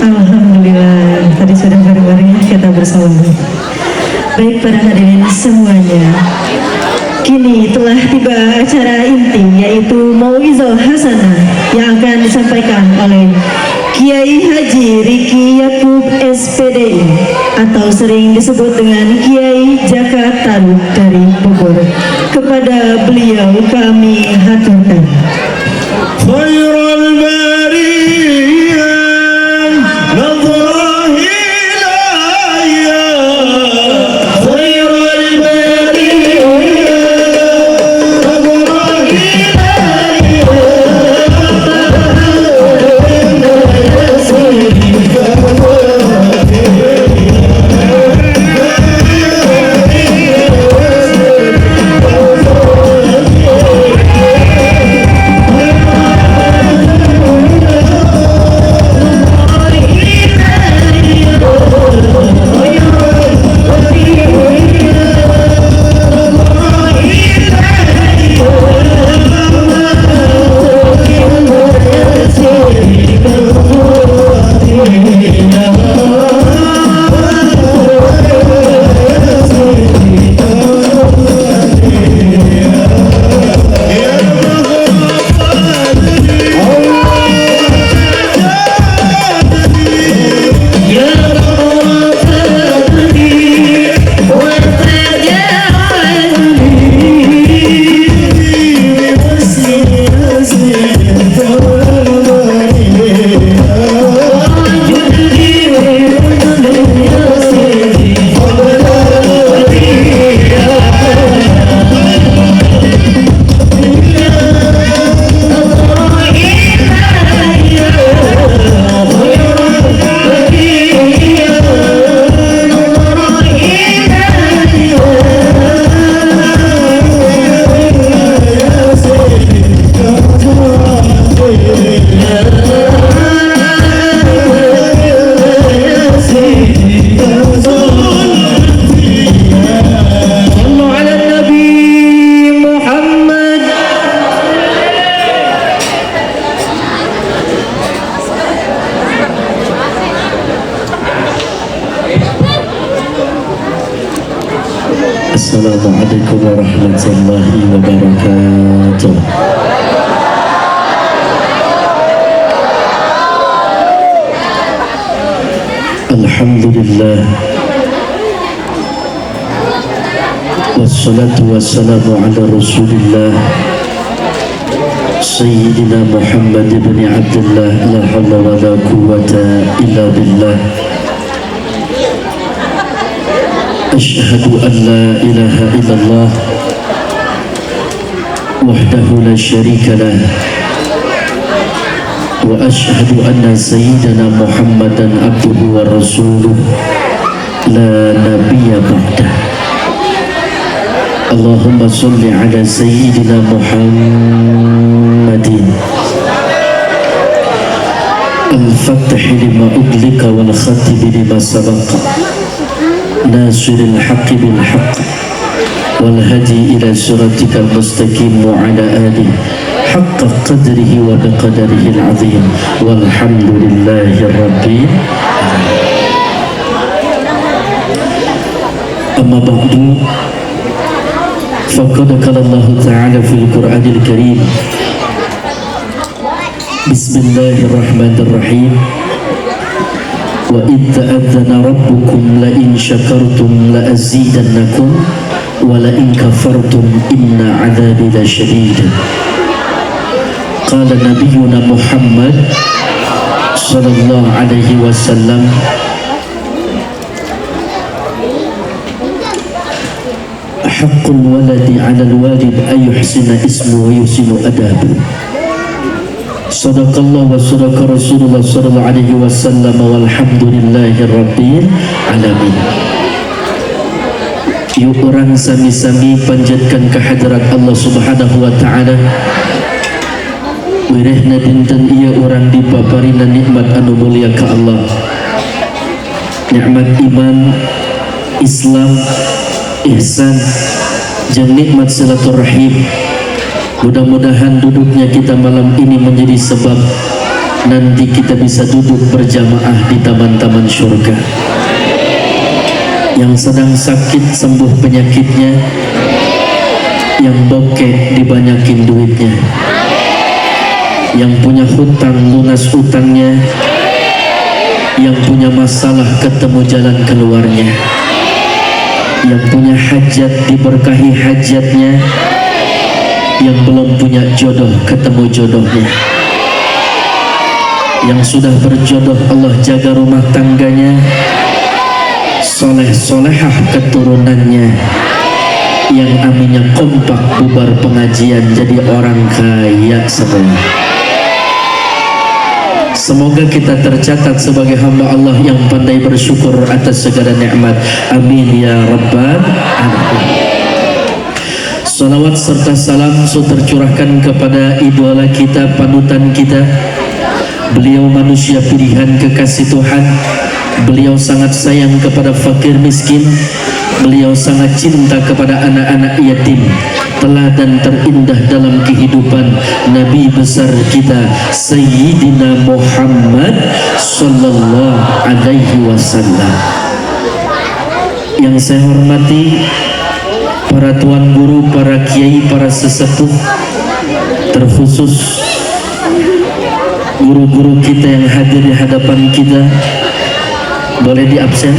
Alhamdulillah, tadi sudah bareng-bareng kita bersama. Baik para hadirin semuanya, kini telah tiba acara inti, yaitu Mau'izah Hasanah yang akan disampaikan oleh Kiai Haji Riki Yakub SPDI atau sering disebut dengan Kiai Jaka Tarub dari Bogor. Kepada beliau kami haturkan. Khairul bariyah nazrah ilayya, khairul bariyah nazrah Assalamualaikum warahmatullahi wabarakatuh. Alhamdulillah, wassalatu wassalamu ala rasulillah Sayyidina Muhammad ibn Abdullah, la hawla wa la quwwata illa billah. Asyhadu an la ilaha illallah wahdahu la syarika lah, wa asyhadu anna sayyidana Muhammadan abduhu wa rasuluh la nabiyya ba'dah. Allahumma salli ala sayyidina Muhammadin al-fath lima uglika wal khatib lima sabaqa nasiril haqqi bil haqq wal hadi ila siratikal mustaqim wa ala alihi haqqa qadrihi wa biqadarihi al-azim walhamdulillahi rabbil alamin. Amma ba'du, faqad qala Allah ta'ala fil Qur'anil Karim, Bismillahirrahmanirrahim, wa idh ta'adzana rabbukum la in syakartum la azidannakum wa la in kafartum inna 'adzabi lasyadid. Qala nabiyyuna Muhammad sallallahu alaihi wasallam, haqqul waladi 'alal walid ay yuhsina ismu wa yusinu adabu. Sadaqallah wa sadaqa Rasulullah sallallahu alaihi wasallam walhamdulillahi rabbil alamin. Yuk orang sami-sami panjatkan kehadirat Allah subhanahu wa ta'ala. Wirehna dinten iya orang dipaparina nikmat anu mulia ka Allah, nikmat iman, Islam, ihsan, jeung nikmat silaturahim. Mudah-mudahan duduknya kita malam ini menjadi sebab nanti kita bisa duduk berjamaah di taman-taman surga. Yang sedang sakit sembuh penyakitnya, yang bokeh dibanyakin duitnya, yang punya hutang lunas hutangnya, yang punya masalah ketemu jalan keluarnya, yang punya hajat diberkahi hajatnya, yang belum punya jodoh ketemu jodohnya, yang sudah berjodoh Allah jaga rumah tangganya, soleh solehah keturunannya, yang aminnya kompak bubar pengajian jadi orang kaya semua. Semoga kita tercatat sebagai hamba Allah yang pandai bersyukur atas segala nikmat. Amin ya rabbal alamin. Salawat serta salam tercurahkan kepada idola kita, panutan kita. Beliau manusia pilihan kekasih Tuhan. Beliau sangat sayang kepada fakir miskin. Beliau sangat cinta kepada anak-anak yatim. Teladan terindah dalam kehidupan Nabi besar kita Sayyidina Muhammad Sallallahu Alaihi Wasallam. Yang saya hormati para tuan guru, para kiai, para sesepuh, terkhusus guru-guru kita yang hadir di hadapan kita. Boleh diabsen?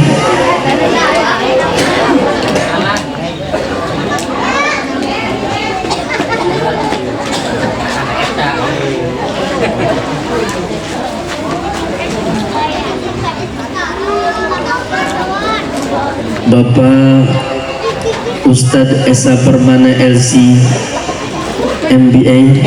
Bapak Ustadz Esa Permana LC MBA,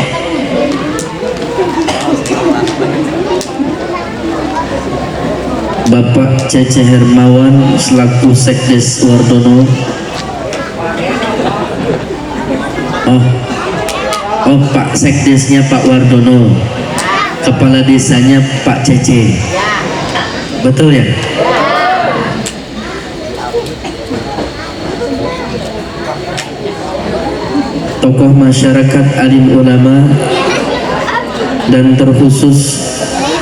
Bapak Cece Hermawan selaku Sekdes Wardono. Oh Pak Sekdesnya Pak Wardono, Kepala Desanya Pak Cece. Betul ya? Tokoh masyarakat, alim ulama, dan terkhusus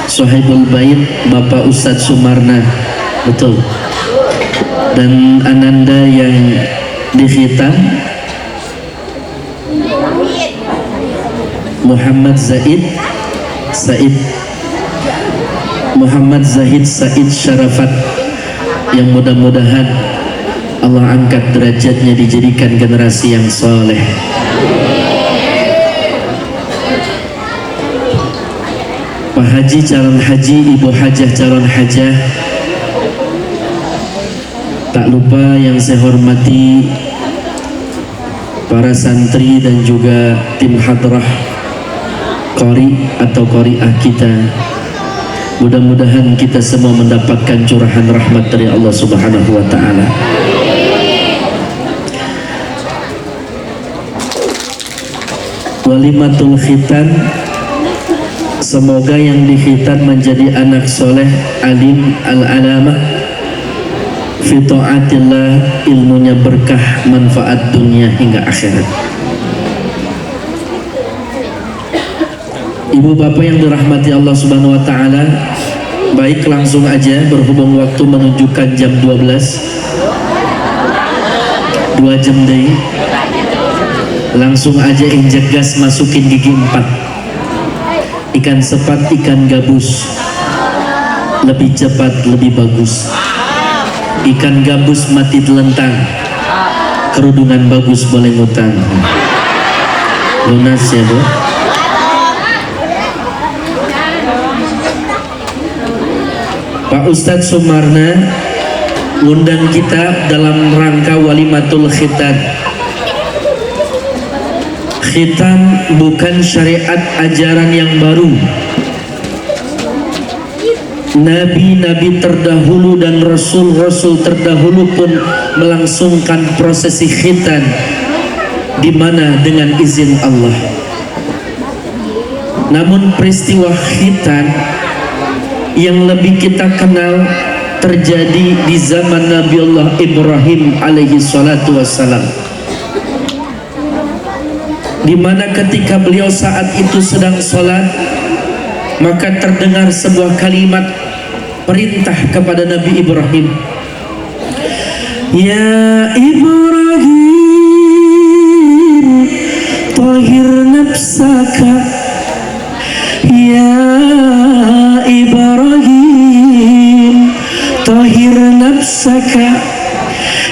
Sohibul Bait Bapak Ustadz Sumarna, betul, dan ananda yang dikhitan Muhammad Zahid Said Syarafat, yang mudah-mudahan Allah angkat derajatnya, dijadikan generasi yang soleh. Pak Haji calon haji, Ibu Hajah calon hajah, tak lupa yang saya hormati para santri dan juga tim hadrah qori atau qoriah kita. Mudah-mudahan kita semua mendapatkan curahan rahmat dari Allah Subhanahu wa ta'ala. Walimatul khitan, semoga yang dikhitan menjadi anak soleh, alim, al-alamah, fi ta'atillah, ilmunya berkah, manfaat dunia hingga akhirat. Ibu bapak yang dirahmati Allah Subhanahu wa ta'ala, baik langsung aja, berhubung waktu menunjukkan jam 12, 2 jam deh, langsung aja injek gas, masukin gigi 4. Ikan sepat, ikan gabus, lebih cepat, lebih bagus. Ikan gabus mati telentang, kerudungan bagus boleh ngutang. Lunas ya Bu. Pak Ustadz Sumarna undang kita dalam rangka walimatul khitan. Khitan bukan syariat ajaran yang baru. Nabi-nabi terdahulu dan rasul-rasul terdahulu pun melangsungkan prosesi khitan, di mana dengan izin Allah. Namun peristiwa khitan yang lebih kita kenal terjadi di zaman Nabi Allah Ibrahim alaihi salatu wassalam. di mana ketika beliau saat itu sedang sholat, maka terdengar sebuah kalimat perintah kepada Nabi Ibrahim. Ya Ibrahim, tahhir nafsaka. Ya Ibrahim, tahhir nafsaka.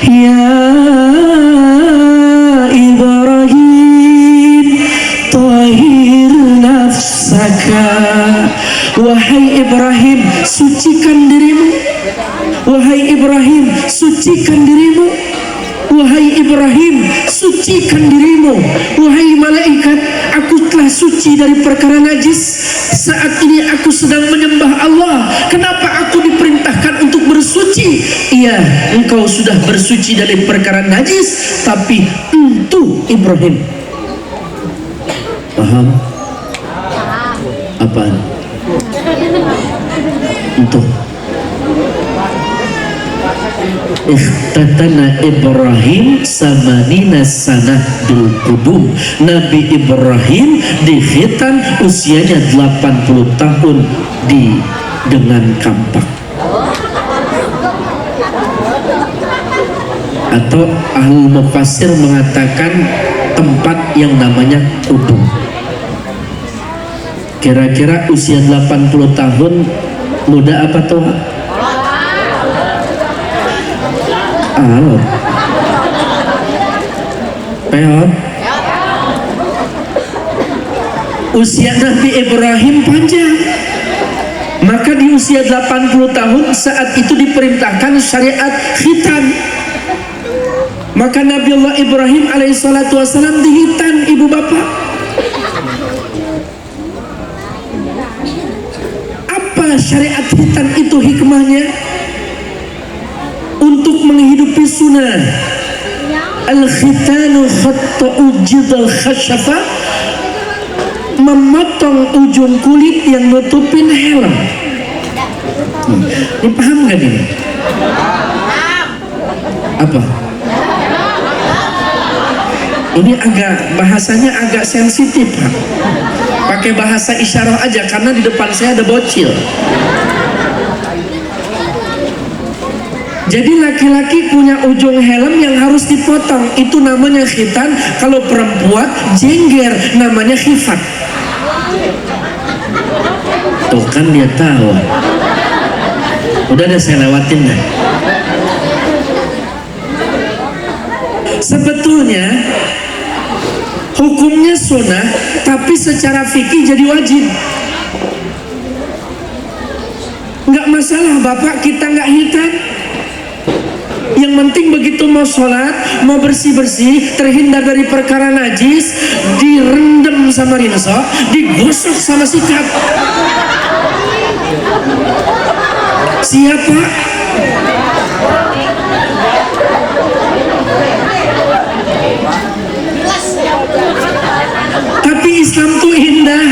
Ya Ibrahim, tahhir nafsaka. Wahai Ibrahim, sucikan dirimu. Wahai Ibrahim, sucikan dirimu. Wahai Ibrahim, sucikan dirimu. Wahai malaikat, aku telah suci dari perkara najis. Saat ini aku sedang menyembah Allah. Kenapa aku diperintahkan untuk bersuci? Iya, engkau sudah bersuci dari perkara najis, tapi untuk Ibrahim. Paham? Apa? Untuk Ikhtatana Ibrahim samanina sanah bil qudum. Nabi Ibrahim dikhitan usianya 80 tahun dengan kampak. Atau ahli mufassir mengatakan tempat yang namanya qudum. Kira-kira usia 80 tahun muda apa tua? Halo, peot. Usia Nabi Ibrahim panjang, maka di usia 80 tahun saat itu diperintahkan syariat khitan. Maka Nabi Allah Ibrahim alaihissalatu wassalam dihitan ibu bapak. Apa syariat khitan itu hikmahnya? Untuk menghidupi sunnah. Al-khitanu khatta'u jidal khasyafa, memotong ujung kulit yang nutupin helm. Ini paham gak ini? Apa? Ini bahasanya agak sensitif, Pak. Pakai bahasa isyarah aja karena di depan saya ada bocil. Jadi laki-laki punya ujung helm yang harus dipotong, itu namanya khitan. Kalau perempuan jengger, namanya khifat. Tuh kan dia tahu. Udah saya lewatin dah. Sebetulnya hukumnya sunnah, tapi secara fikih jadi wajib. Nggak masalah bapak kita nggak hitan. Yang penting begitu mau sholat, mau bersih-bersih, terhindar dari perkara najis, direndam sama rinso, digosok sama sikat. Siapa? Tapi Islam tuh indah,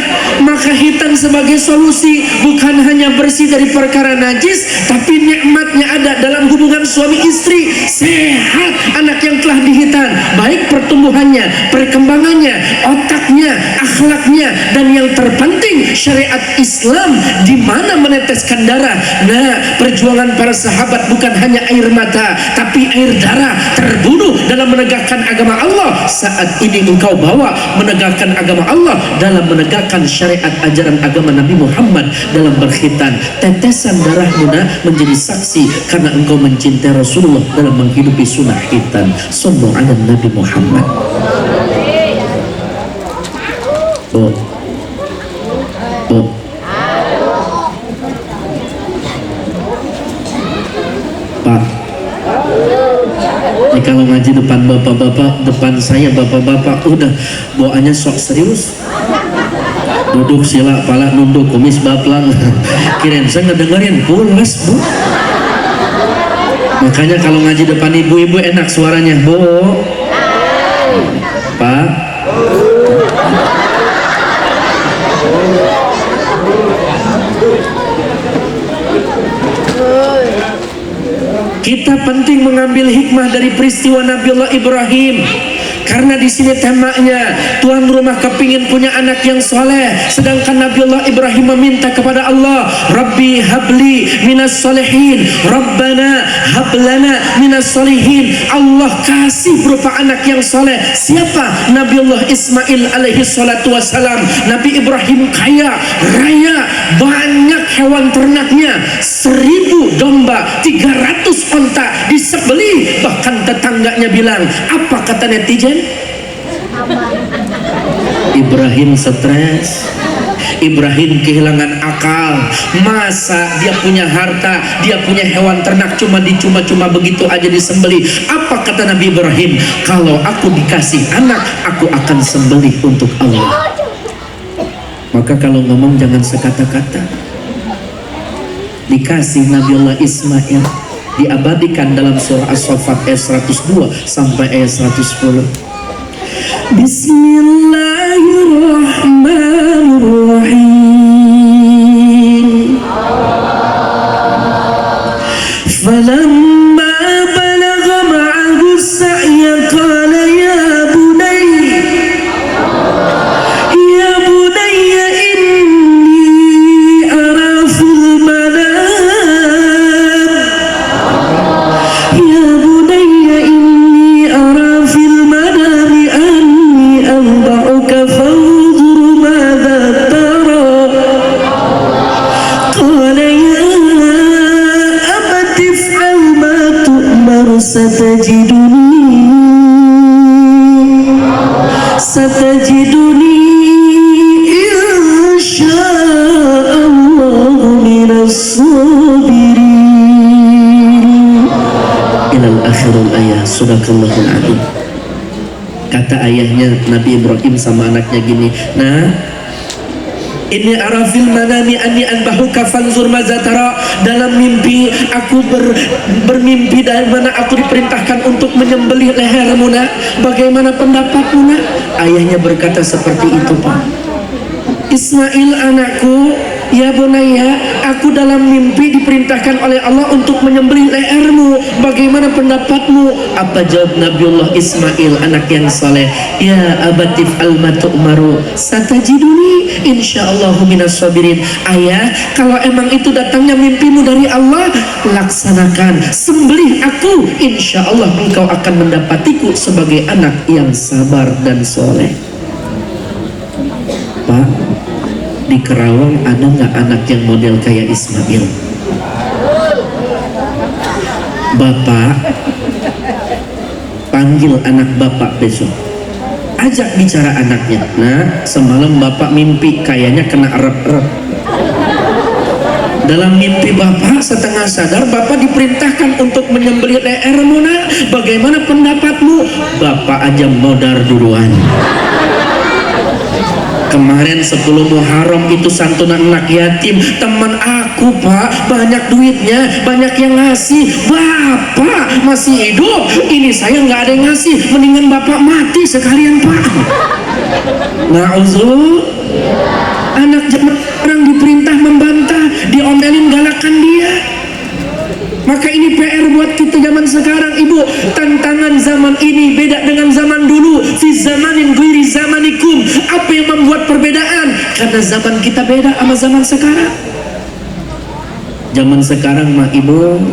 maka hitan sebagai solusi, bukan hanya bersih dari perkara najis, tapi nikmatnya ada dalam hubungan suami istri. Sehat anak yang telah dihitan, baik pertumbuhannya, perkembangannya, otaknya, akhlaknya, dan yang terpenting syariat Islam di mana meneteskan darah. Nah, perjuangan para sahabat bukan hanya air mata, tapi air darah, terbunuh dalam menegakkan agama Allah. Saat ini engkau bawa menegakkan agama Allah dalam menegakkan syariat ajaran agama Nabi Muhammad dalam berkhitan. Tetesan darahmu menjadi saksi karena engkau mencintai Rasulullah dalam menghidupi sunnah khitan. Sallu ala Nabi Muhammad. Bu, Pak, ini kalau ngaji depan bapak-bapak, depan saya bapak-bapak, udah bawaannya sok serius. Duduk sila, pala nunduk, kumis baplang. Kirain saya ngedengerin, pulas bu. Makanya kalau ngaji depan ibu-ibu enak suaranya, bu, Pak. Kita penting mengambil hikmah dari peristiwa Nabi Allah Ibrahim. Karena di sini temanya tuan rumah kepingin punya anak yang soleh, sedangkan Nabiullah Ibrahim meminta kepada Allah, Rabbi habli minas solehin, Rabbana hablana minas solehin. Allah kasih berupa anak yang soleh. Siapa? Nabiullah Ismail alaihi salatu wassalam. Nabi Ibrahim kaya raya, banyak hewan ternaknya, 1000 domba, 300 onta disembelih. Bahkan tetangganya bilang, apa kata netizen? Ibrahim stres, Ibrahim kehilangan akal. Masa dia punya harta, dia punya hewan ternak cuma begitu aja disembelih. Apa kata Nabi Ibrahim? Kalau aku dikasih anak, aku akan sembelih untuk Allah. Maka kalau ngomong jangan sekata-kata. Dikasih Nabiullah Ismail, diabadikan dalam surah As-Saffat ayat 102 sampai ayat 110. Bismillahirrahmanirrahim. Falamma balagha ma'ahu as-sa'ya qala ya bunayya inni ara fil manam ya bunayya inni ara fil manami anni anba'uka fanzur madza tara qala ya abati if'al ma tu'mar satajiduni insya'Allah minas sabirin. Ilal akhirul ayat. Sadaqallahul adzim. Kata ayahnya Nabi Ibrahim sama anaknya gini, nah, ini arafil manami anni anbahuka fanzur mazatara. Dalam mimpi aku bermimpi dari mana aku diperintahkan untuk menyembelih lehermu nak. Bagaimana pendapatmu nak? Ayahnya berkata seperti itu, Pak. Ismail anakku, ya bunaya, aku dalam mimpi diperintahkan oleh Allah untuk menyembelih lehermu. Bagaimana pendapatmu? Apa jawab Nabiullah Ismail, anak yang saleh? Ya abatif al-matu'maru satajiduni insyaallah minas sabirin. Ayah, kalau emang itu datangnya mimpimu dari Allah, laksanakan, sembelih aku, insyaallah engkau akan mendapatiku sebagai anak yang sabar dan soleh. Pak, di Kerawang ada nggak anak yang model kayak Ismail? Bapak panggil anak bapak besok, ajak bicara anaknya. Nah, semalam bapak mimpi kayaknya kena erep-erep. Dalam mimpi bapak setengah sadar, bapak diperintahkan untuk menyembelih lehermu nak. Bagaimana pendapatmu? Bapak aja modar duluan. Kemarin 10 Muharram itu santunan anak yatim. Teman aku Pak, banyak duitnya, banyak yang ngasih. Bapak masih hidup, ini saya nggak ada yang ngasih. Mendingan bapak mati sekalian Pak. Na'udzu. Anak zaman orang diperintah membantah, diomelin, galakan dia. Maka ini PR buat kita zaman sekarang, Ibu. Tantangan zaman ini beda dengan zaman dulu. Fi zamanin ghairi zamanikum. Apa yang membuat perbedaan? Karena zaman kita beda sama zaman sekarang. Zaman sekarang mah Ibu,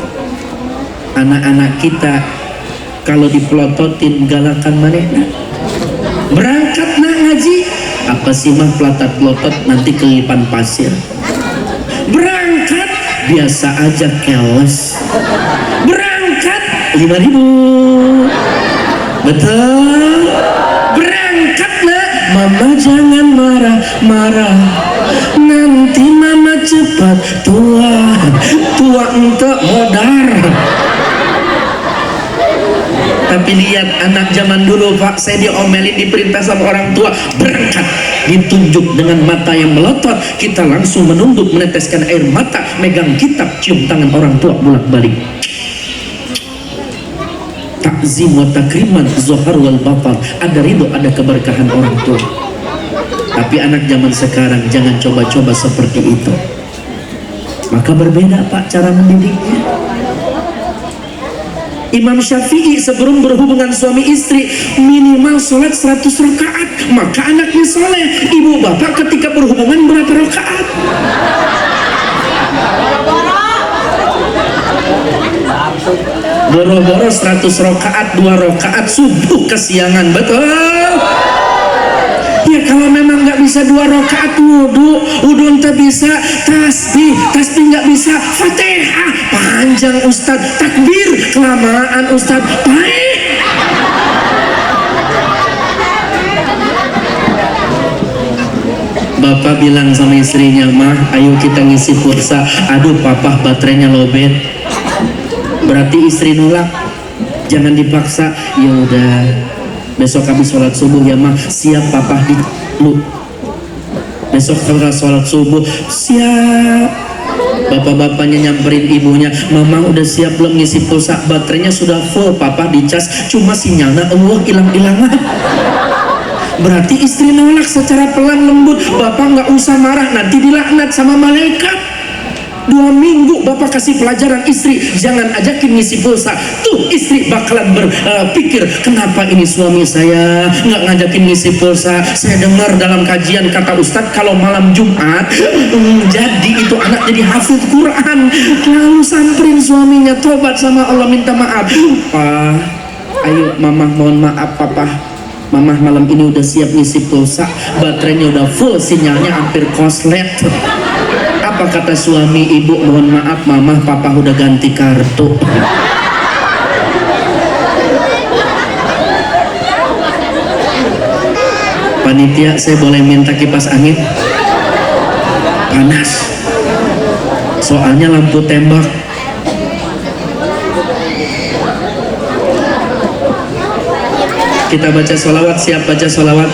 anak-anak kita kalau dipelototin galakan manehna. Berangkat nak ngaji, apa sih mah pelatat pelotot nanti kelipan pasir. Berangkat biasa aja keles. Berangkat 5.000. Betul. Berangkat nak, mama jangan marah-marah, nanti mama cepat tua untuk modar. Tapi lihat anak zaman dulu Pak, saya diomelin, diperintah sama orang tua, berangkat, ditunjuk dengan mata yang melotot, kita langsung menunduk, meneteskan air mata, megang kitab, cium tangan orang tua bolak-balik. Takzim wa takriman, zohar wal batal, ada ridho, ada keberkahan orang tua. Tapi anak zaman sekarang jangan coba-coba seperti itu. Maka berbeda Pak cara mendidiknya. Imam Syafi'i sebelum berhubungan suami istri minimal sholat 100 rakaat. Maka anaknya soleh. Ibu bapak ketika berhubungan berapa rakaat? Boro-boro 100 rakaat, 2 rakaat subuh kesiangan, betul? Ya kalau memang nggak bisa 2 rakaat wudhu entah bisa tasbih nggak bisa fatihah panjang Ustadz, takbir kelamaan Ustadz, baik. Bapak bilang sama istrinya, mah ayo kita ngisi pulsa. Aduh papa baterainya lowbat. Berarti istri nolak, jangan dipaksa. Ya udah, besok kami sholat subuh ya mah. Siap papa di lu. Besok kalau sholat subuh siap. Bapak-bapaknya nyamperin ibunya, mama udah siap belum ngisi pulsa? Baterainya sudah full, papa dicas, cuma sinyalnya Allah hilang-hilangan. Berarti istri nolak secara pelan lembut. Bapak nggak usah marah, nanti dilaknat sama malaikat. 2 minggu bapak kasih pelajaran istri, jangan ajakin ngisi pulsa. Tuh istri bakalan berpikir, kenapa ini suami saya nggak ngajakin ngisi pulsa. Saya dengar dalam kajian kata Ustadz kalau malam Jumat jadi itu anak jadi hafidz Quran. Lalu samperin suaminya, tobat sama Allah, minta maaf. Pak, ayo mama mohon maaf papa, mama malam ini udah siap ngisi pulsa, baterainya udah full, sinyalnya hampir koslet. Apa kata suami? Ibu mohon maaf mama, papa udah ganti kartu. Panitia, saya boleh minta kipas angin? Panas, soalnya lampu tembak. Kita baca sholawat, siap baca sholawat?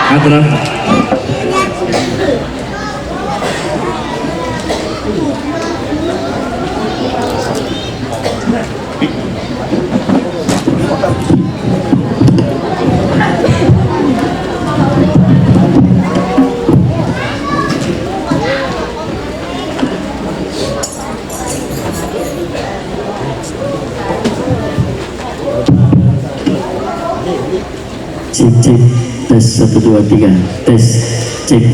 Hadrah. Cek cek, tes 1 2 3, tes cek.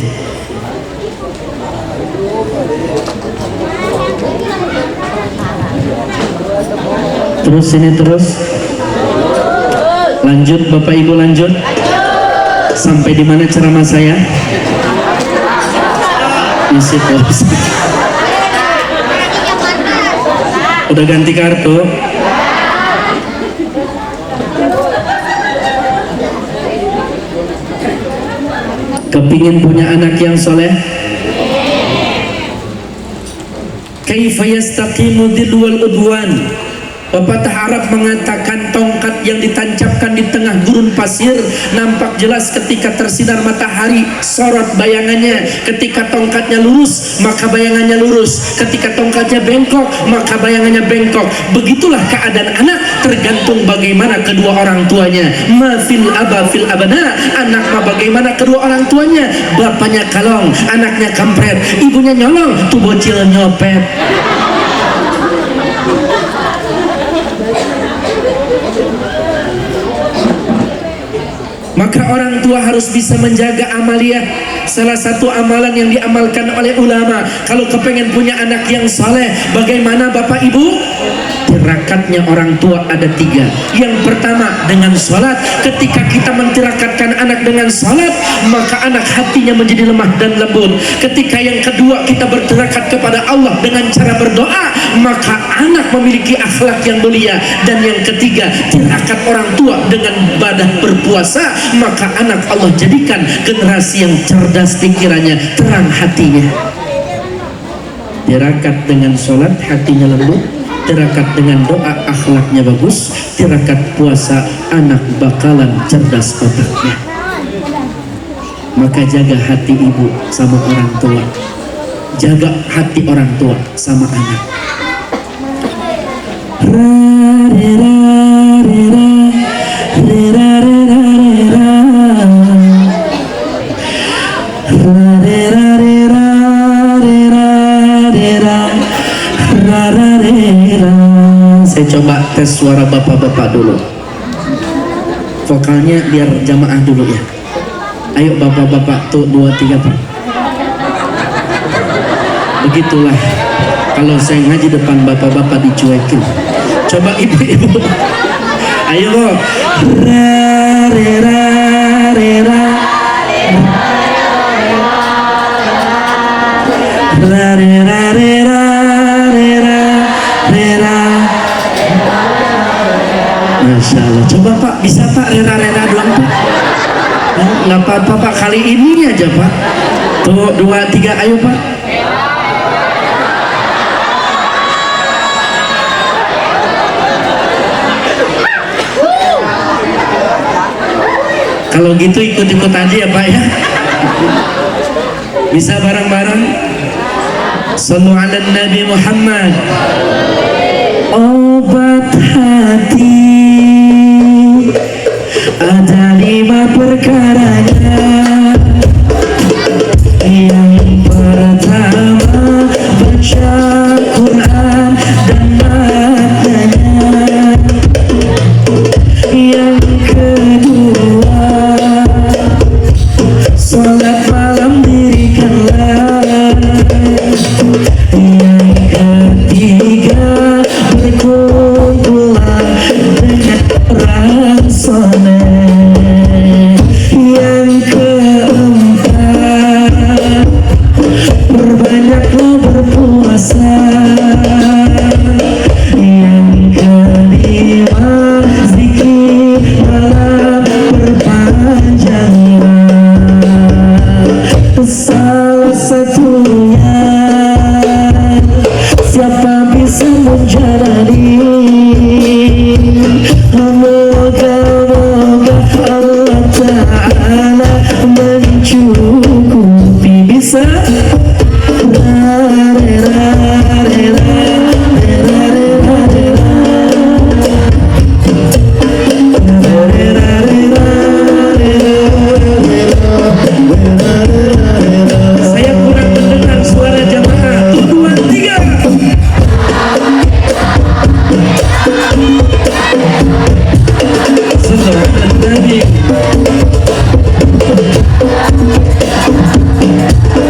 Terus ini terus. Lanjut Bapak Ibu, lanjut. Sampai di mana ceramah saya? Isi terus. Udah ganti kartu? Kepingin punya anak yang soleh? Kaifa yastaqimu dhillu wal udwan. Bapak Taharab mengatakan tongkat yang ditancapkan di tengah gurun pasir nampak jelas ketika tersinar matahari, sorot bayangannya. Ketika tongkatnya lurus maka bayangannya lurus, ketika tongkatnya bengkok maka bayangannya bengkok. Begitulah keadaan anak, tergantung bagaimana kedua orang tuanya. Ma fil aba fil abana, anak mah bagaimana kedua orang tuanya. Bapaknya kalong, anaknya kampret, ibunya nyolong, tuh bocil nyopet. Maka orang tua harus bisa menjaga amalia. Salah satu amalan yang diamalkan oleh ulama, kalau kepengen punya anak yang saleh, bagaimana Bapak Ibu? Tirakatnya orang tua ada 3. Yang pertama dengan sholat. Ketika kita mentirakatkan anak dengan sholat, maka anak hatinya menjadi lemah dan lembut. Ketika yang kedua kita bertirakat kepada Allah dengan cara berdoa, maka anak memiliki akhlak yang mulia. Dan yang ketiga, tirakat orang tua dengan ibadah berpuasa, maka anak Allah jadikan generasi yang cerdas pikirannya, terang hatinya. Tirakat dengan sholat, hatinya lembut. Tirakat dengan doa, akhlaknya bagus. Tirakat puasa, anak bakalan cerdas otaknya. Maka jaga hati ibu sama orang tua, jaga hati orang tua sama anak. Saya Saya coba tes suara bapak-bapak dulu. Vokalnya biar jamaah dulu ya. Ayo bapak-bapak tuh 2, 3 Pak. Begitulah kalau saya ngaji depan bapak-bapak dicuekin. Coba ibu-ibu. Ayo loh. Ra re ra re ra. Ra re ra re ra re ra re ra. Masya Allah. Coba Pak, bisa Pak rera-rera doang Pak? Nggak apa-apa Pak, kali ini aja Pak. Tuh 2, 3, ayo Pak. Kalau gitu ikut-ikut aja ya Pak ya. Bisa bareng-bareng. Sallu ala Nabi Muhammad. Obat hati ada 5 perkaranya. Yang pertama baca Quran dan maknanya. Yang kedua salat malam dirikanlah. Yang ketiga berkumpullah dengan orang soleh. Yang keempat perbanyaklah berpuasa. Yang kelima zikir malam perpanjanglah. Salah satunya siapa bisa menjalani. Moga-moga Allah Ta'ala mencukupi. Bisa saya kurang mendengar suara jamaah. Tuh 2, 3.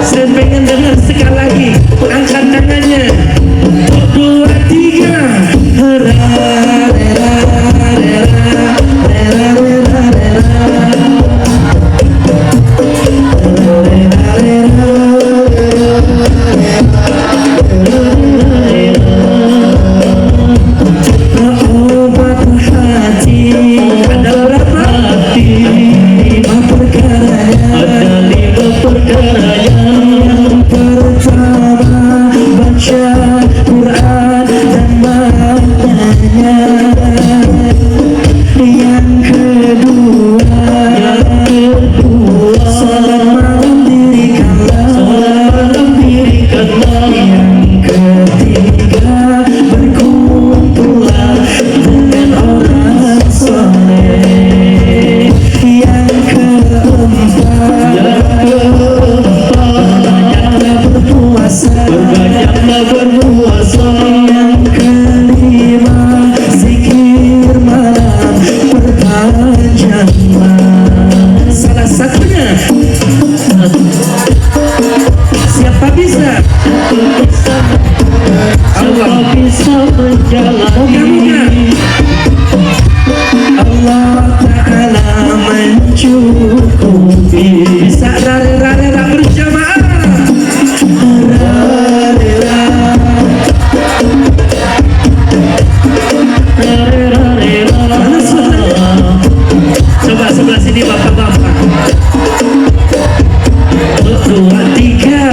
Saya pengen dengar sekali lagi. Angkat tangannya. 2, 3. Obat hati ada berapa? 5 perkaranya. Ada 5 perkaranya. Yang pertama baca Quran dan maknanya. Yang kedua salat malam dirikanlah. Yang ketiga berkumpullah dengan orang soleh. Yang keempat berbanyaklah berpuasa. Yang kelima zikir malam perpanjanglah. Salah satunya siapa bisa? Allah bisa menjalani. Allah Ta'ala mencukupi. Bisa rare-rare berjamaah. Mana suara? Coba sebelah sini bapak-bapak. 2, 3.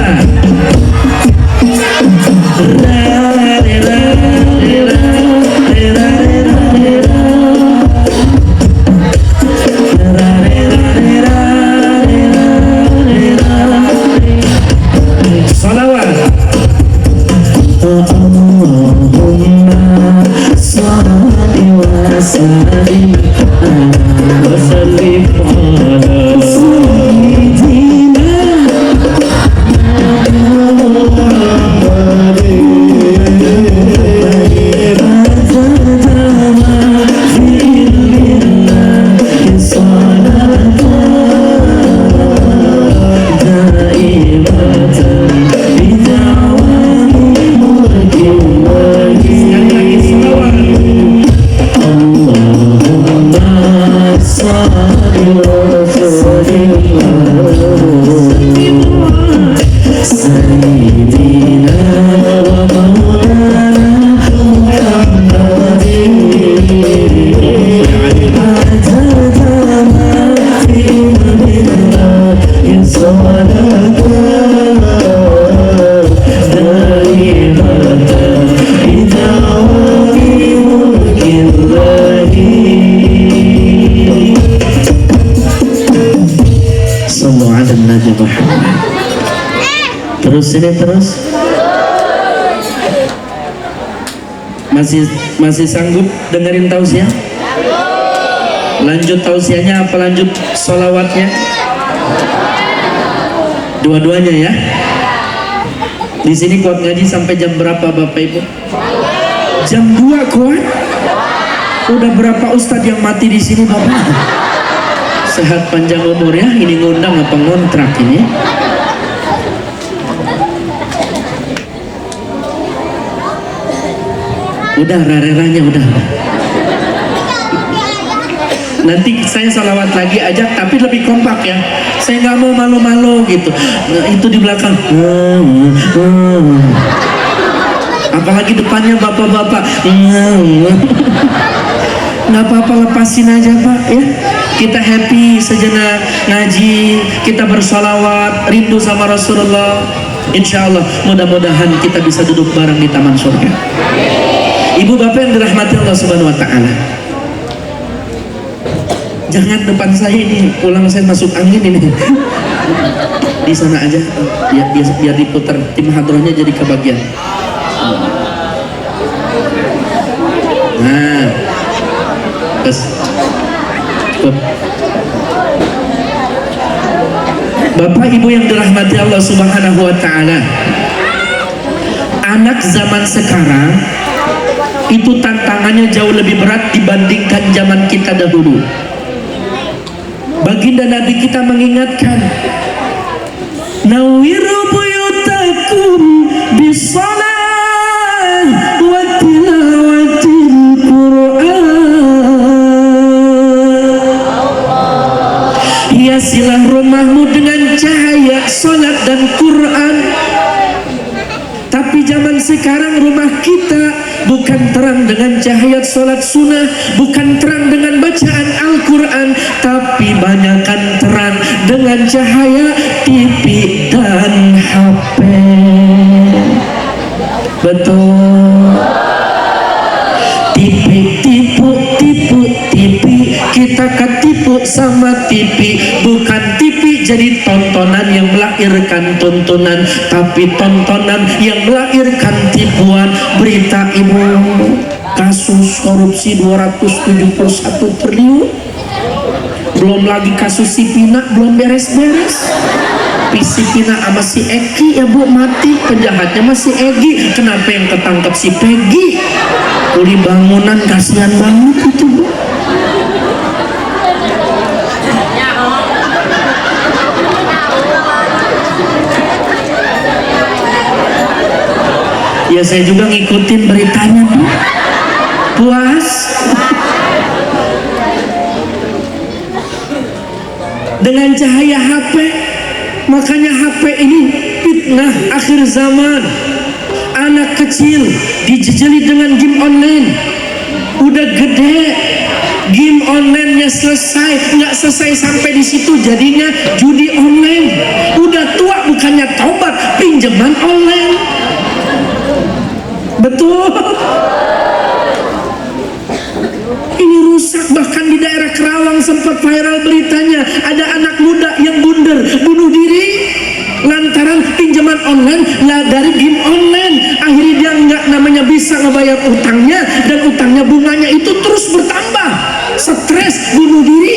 Terus ini terus. Masih sanggup dengerin tausiah? Lanjut tausiahnya apa lanjut sholawatnya? Dua-duanya ya. Di sini kuat ngaji sampai jam berapa Bapak Ibu? Jam 2 kuat? Udah berapa ustadz yang mati di sini Bapak? Sehat panjang umur ya. Ini ngundang apa ngontrak ini? Udah rareranya udah. Nanti saya salawat lagi aja tapi lebih kompak ya. Saya nggak mau malu-malu gitu. Nah, itu di belakang. Apalagi depannya bapak-bapak. Nggak apa-apa, lepasin aja Pak ya. Kita happy sejenak ngaji, kita bersolawat, rindu sama Rasulullah. Insya Allah mudah-mudahan kita bisa duduk bareng di taman surga. Ibu bapak yang dirahmati Allah Subhanahu Wa Taala, jangan depan saya ini, pulang saya masuk angin ini. Di sana aja, biar diputar tim hadrohnya jadi kebagian. Nah, terus cukup. Bapak ibu yang dirahmati Allah Subhanahu Wa Taala, anak zaman sekarang itu tantangannya jauh lebih berat dibandingkan zaman kita dahulu. Baginda Nabi kita mengingatkan, nawiru buyutakum bisalah wa tilawatil Qur'an. Hiasilah rumahmu dengan cahaya salat dan Quran. Tapi zaman sekarang rumah kita bukan terang dengan cahaya sholat sunnah, bukan terang dengan bacaan Al-Quran, tapi banyakkan terang dengan cahaya TV dan HP. Betul. TV, TV, kita ketipu sama TV. Bukan TV jadi tontonan yang melahirkan tontonan, tapi tontonan yang melahirkan tipuan. Berita ibu, kasus korupsi 271 triliun, belum lagi kasus si Pina belum beres-beres. Si Pina sama si Eki ya bu mati, penjahatnya masih Egi. Kenapa yang ketangkep si Peggy? Kuli bangunan, kasihan banget itu bu. Ya saya juga ngikutin beritanya bu. Puas. Dengan cahaya HP. Makanya HP ini fitnah akhir zaman. Anak kecil dijejeli dengan game online. Udah gede, game online-nya selesai, nggak selesai sampai di situ, jadinya judi online. Udah tua bukannya taubat, pinjaman online. Betul. Ini rusak. Bahkan di daerah Kerawang sempat viral beritanya, ada anak muda yang bunuh diri lantaran pinjaman online lah dari game online. Akhirnya dia nggak namanya bisa ngebayar utangnya, dan utangnya bunganya itu terus bertambah. Stres, bunuh diri.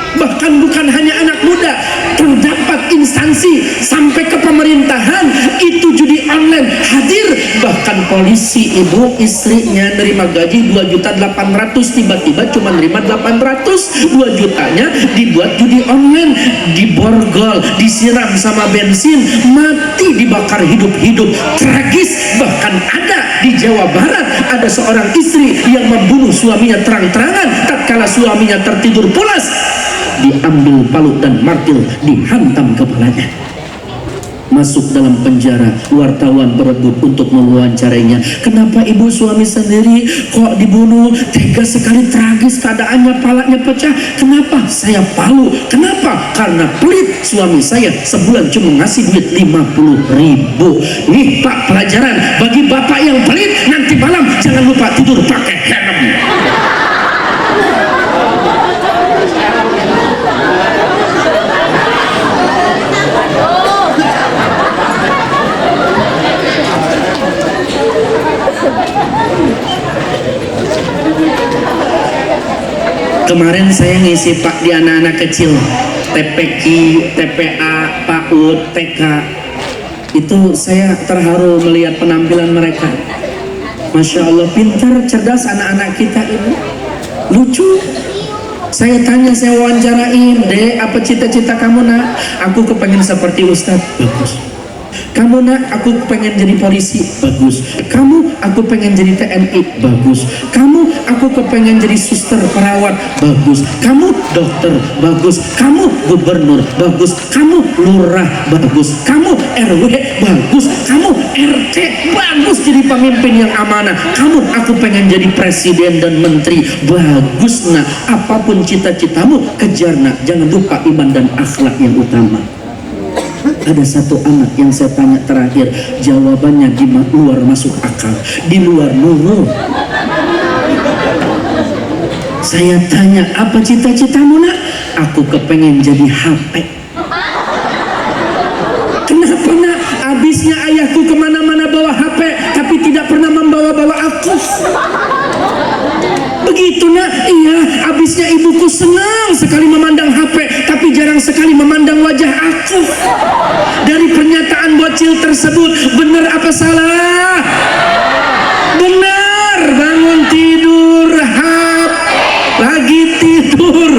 Bahkan bukan hanya anak muda, terdapat instansi sampai ke pemerintahan itu judi online hadir. Bahkan polisi ibu istrinya nerima gaji 2.800.000, tiba-tiba cuma nerima 800. 2 jutanya dibuat judi online, diborgol, disiram sama bensin, mati dibakar hidup-hidup. Tragis. Bahkan ada di Jawa Barat, ada seorang istri yang membunuh suaminya terang-terangan tatkala suaminya tertidur pulas, diambil palu dan martil, dihantam kepalanya, masuk dalam penjara. Wartawan berebut untuk mewawancarainya. Kenapa ibu suami sendiri kok dibunuh? Tega sekali, tragis keadaannya, palanya pecah. Kenapa? Saya palu. Kenapa? Karena pelit. Suami saya sebulan cuma ngasih duit 50.000. Nih pak, pelajaran bagi bapak yang pelit. Nanti malam jangan lupa tidur pakai helm. Kemarin saya ngisi Pak di anak-anak kecil, TPQ, TPA, PAUD, TK. Itu saya terharu melihat penampilan mereka. Masya Allah, pintar, cerdas anak-anak kita ini. Lucu. Saya tanya, saya wawancarain, Dek, apa cita-cita kamu nak? Aku kepengen seperti Ustadz. Bagus. Kamu nak, aku pengen jadi polisi. Bagus. Kamu, aku pengen jadi TNI. Bagus. Kamu, aku kepengen jadi suster, perawat. Bagus. Kamu, dokter. Bagus. Kamu, gubernur. Bagus. Kamu, lurah. Bagus. Kamu, RW. Bagus. Kamu, RT. Bagus, jadi pemimpin yang amanah. Kamu, aku pengen jadi presiden dan menteri. Bagus nak. Apapun cita-citamu, kejar nak. Jangan lupa iman dan akhlak yang utama. Ada satu anak yang saya tanya terakhir, jawabannya di luar masuk akal, di luar nurul. Saya tanya, apa cita-citamu nak? Aku kepengen jadi HP. Kenapa nak? Habisnya ayahku kemana-mana bawa HP, tapi tidak pernah membawa-bawa aku. Begitu nak? Iya, habisnya ibuku senang sekali memandang HP, tapi jarang sekali memandang wajah aku. Dari pernyataan bocil tersebut, benar apa salah? Benar. Bangun tidur, lagi tidur,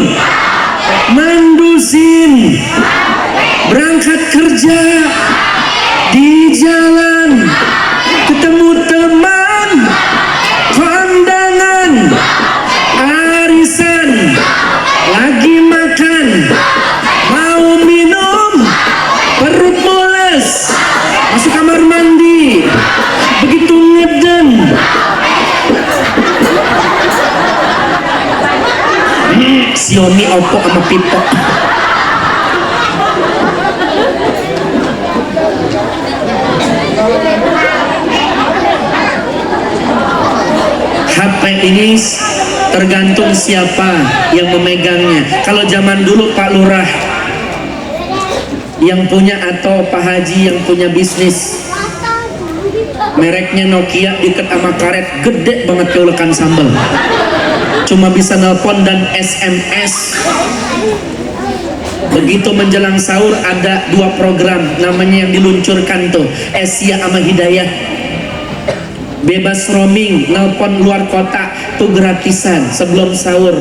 mandusin, berangkat kerja, di jalan, ketemu teman, kondangan, arisan, lagi makan, mau minum, perut mules, masuk kamar mandi, begitu ngeden, Xiaomi, Oppo sama Pipo. HP ini tergantung siapa yang memegangnya. Kalau zaman dulu Pak Lurah yang punya atau Pak Haji yang punya bisnis, mereknya Nokia, deket sama karet, gede banget keulekan sambal, cuma bisa nelpon dan SMS. Begitu menjelang sahur ada 2 program namanya yang diluncurkan tuh, Asia sama Hidayah, bebas roaming, nelpon luar kota tuh gratisan sebelum sahur.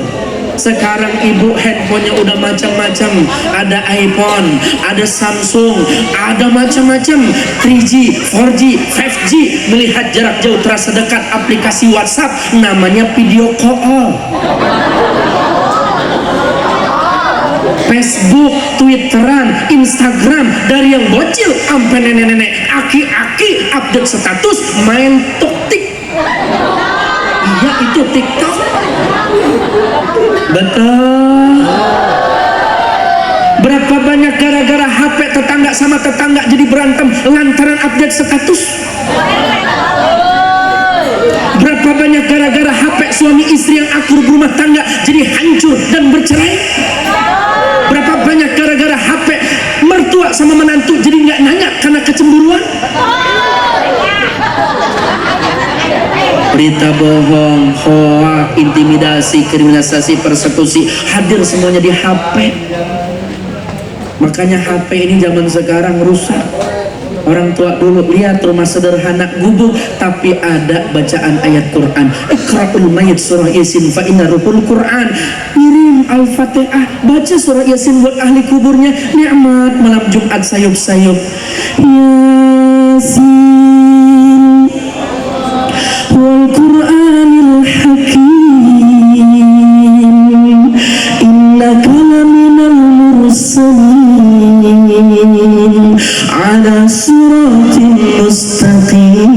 Sekarang ibu handphonenya udah macam-macam, ada iPhone, ada Samsung, ada macam-macam, 3G, 4G, 5G, melihat jarak jauh terasa dekat, aplikasi WhatsApp namanya video call, Facebook, Twitteran, Instagram, dari yang bocil sampai nenek-nenek, aki-aki update status main TikTok. Iya, itu TikTok. Betul. Berapa banyak gara-gara HP tetangga sama tetangga jadi berantem lantaran update status? Berapa banyak gara-gara HP suami istri yang akur berumah tangga jadi hancur dan bercerai? Berapa banyak gara-gara HP mertua sama menantu jadi nggak nanya karena kecemburuan? Berita bohong, hoak, intimidasi, kriminalisasi, persekusi hadir semuanya di HP. Makanya HP ini zaman sekarang rusak. Orang tua dulu lihat rumah sederhana gubuk tapi ada bacaan ayat Quran. Iqra'ul mayyit surah Yasin fa inna ruhul Quran. Kirim Al-Fatihah, baca surah Yasin buat ahli kuburnya. Nikmat malam Jumat sayup-sayup. Yasin wal Qur'anil Hakim innaka laminal mursalin ala siratin mustaqim.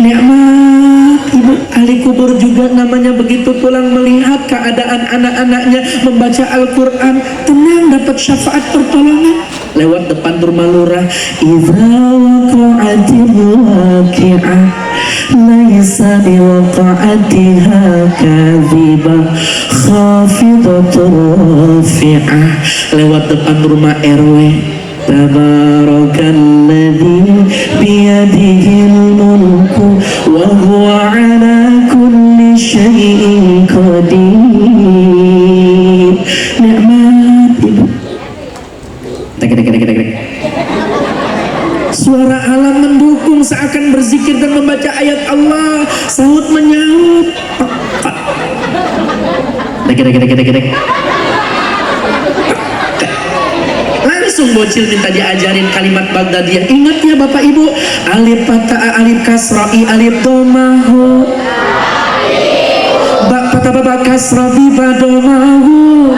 Nikmat ibu ahli kubur juga namanya begitu, pulang melihat keadaan anak-anaknya membaca Al-Quran, tenang, dapat syafaat pertolongan lewat depan rumah lurah. Idza waqa'atil waqi'ah laisa biwaqa'atiha kadhibah khafidatur rafi'ah, lewat depan rumah RW. Tabarakalladzi biyadihil mulku wa huwa ala kulli syai'in syai'in qadir. Nikmat ibu. Suara alam mendukung seakan berzikir dan membaca ayat Allah. Sahut menyaut. Langsung bocil minta diajarin kalimat Baghdadiyah. Ingat ya Bapak Ibu, alif fathah, alif kasra, i alif domahu, ba fathah ba kasra bi ba domahu,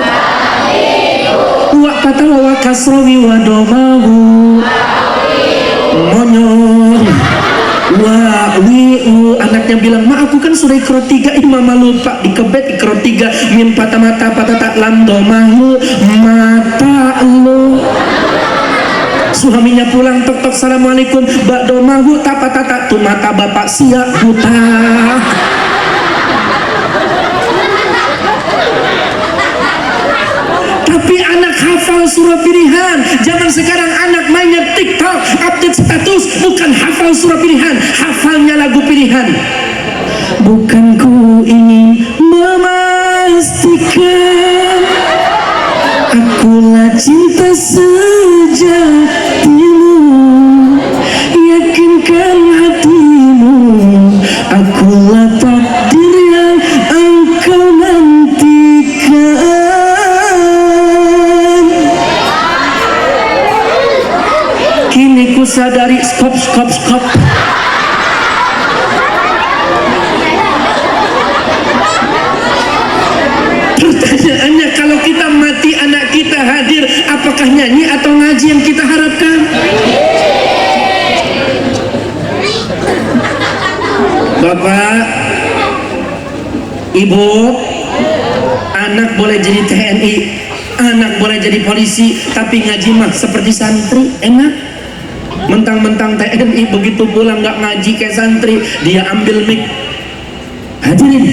wa fathah wa kasra bi wa domahu, monyong wa wi'u. Anaknya bilang, ma aku kan sudah ikro 3, imam lupa dikebet ikro 3, mim patah mata patah tak lam domahu mata lu. Suaminya pulang tok tok assalamualaikum, bak domahu tak patah tak tu mata bapak siap buta. Tapi anak hafal surah pilihan. Zaman sekarang anak mainnya TikTok, update status, bukan hafal surah pilihan, hafalnya lagu pilihan. Bukan ku ingin memastikan akulah cinta sejatimu, yakinkan hatimu, akulah takdir yang engkau nantikan. Kini ku sadari skop. Pertanyaannya, kalau kita mati anak kita hadir, apakah nyanyi atau ngaji yang kita harapkan? Bapak, Ibu, anak boleh jadi TNI, anak boleh jadi polisi, tapi ngaji mah seperti santri, enak. Mentang-mentang TNI begitu pulang nggak ngaji kayak santri, dia ambil mic. Hadirin,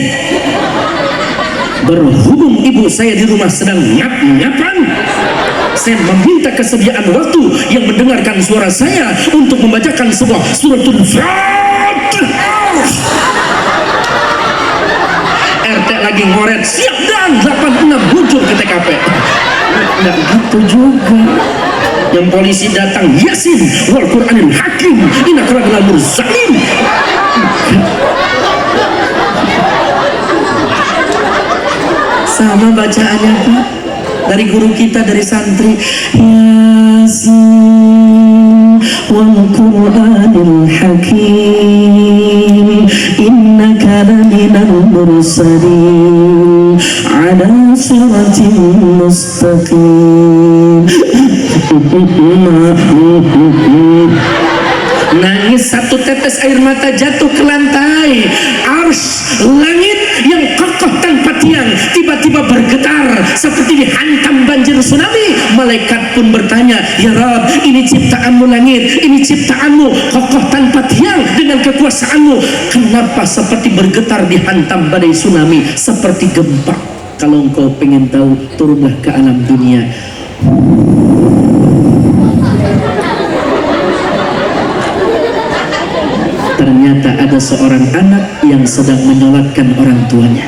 berhubung ibu saya di rumah sedang ngap-ngapan, saya meminta kesediaan waktu yang mendengarkan suara saya untuk membacakan sebuah suratul Fatihah. RT lagi ngoret, siap dan 86 muncul ke TKP. Nggak gitu juga. Yang polisi datang, Yasin wal Qur'anil Hakim innaka laminal mursalin. Sama bacaannya Pak, dari guru kita, dari santri. Yasin wal Qur'anil Hakim innaka laminal mursalin ala siratin mustaqim. Nangis satu tetes air mata jatuh ke lantai. Arsy langit yang kokoh tanpa tiang tiba-tiba bergetar seperti dihantam banjir tsunami. Malaikat pun bertanya, ya Rabb, ini ciptaanmu langit, ini ciptaanmu kokoh tanpa tiang dengan kekuasaanmu, kenapa seperti bergetar dihantam badai tsunami, seperti gempa? Kalau engkau pengen tahu, turunlah ke alam dunia. Ternyata ada seorang anak yang sedang menyolatkan orang tuanya.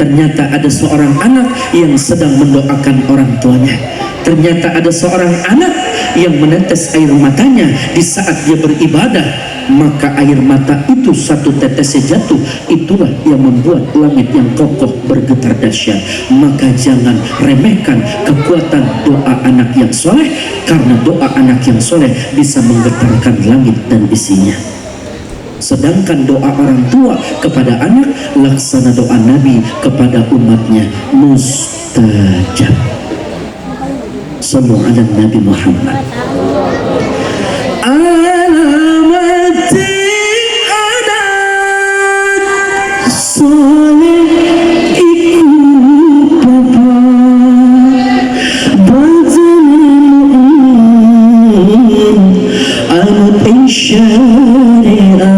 Ternyata ada seorang anak yang sedang mendoakan orang tuanya. Ternyata ada seorang anak yang menetes air matanya di saat dia beribadah. Maka air mata itu satu tetesnya jatuh, itulah yang membuat langit yang kokoh bergetar dahsyat. Maka jangan remehkan kekuatan doa anak yang soleh, karena doa anak yang soleh bisa menggetarkan langit dan isinya. Sedangkan doa orang tua kepada anak, laksana doa Nabi kepada umatnya, mustajab. Sallu ala Nabi Muhammad. Alamati anak soleh iku bapak badan mu'min anut syariat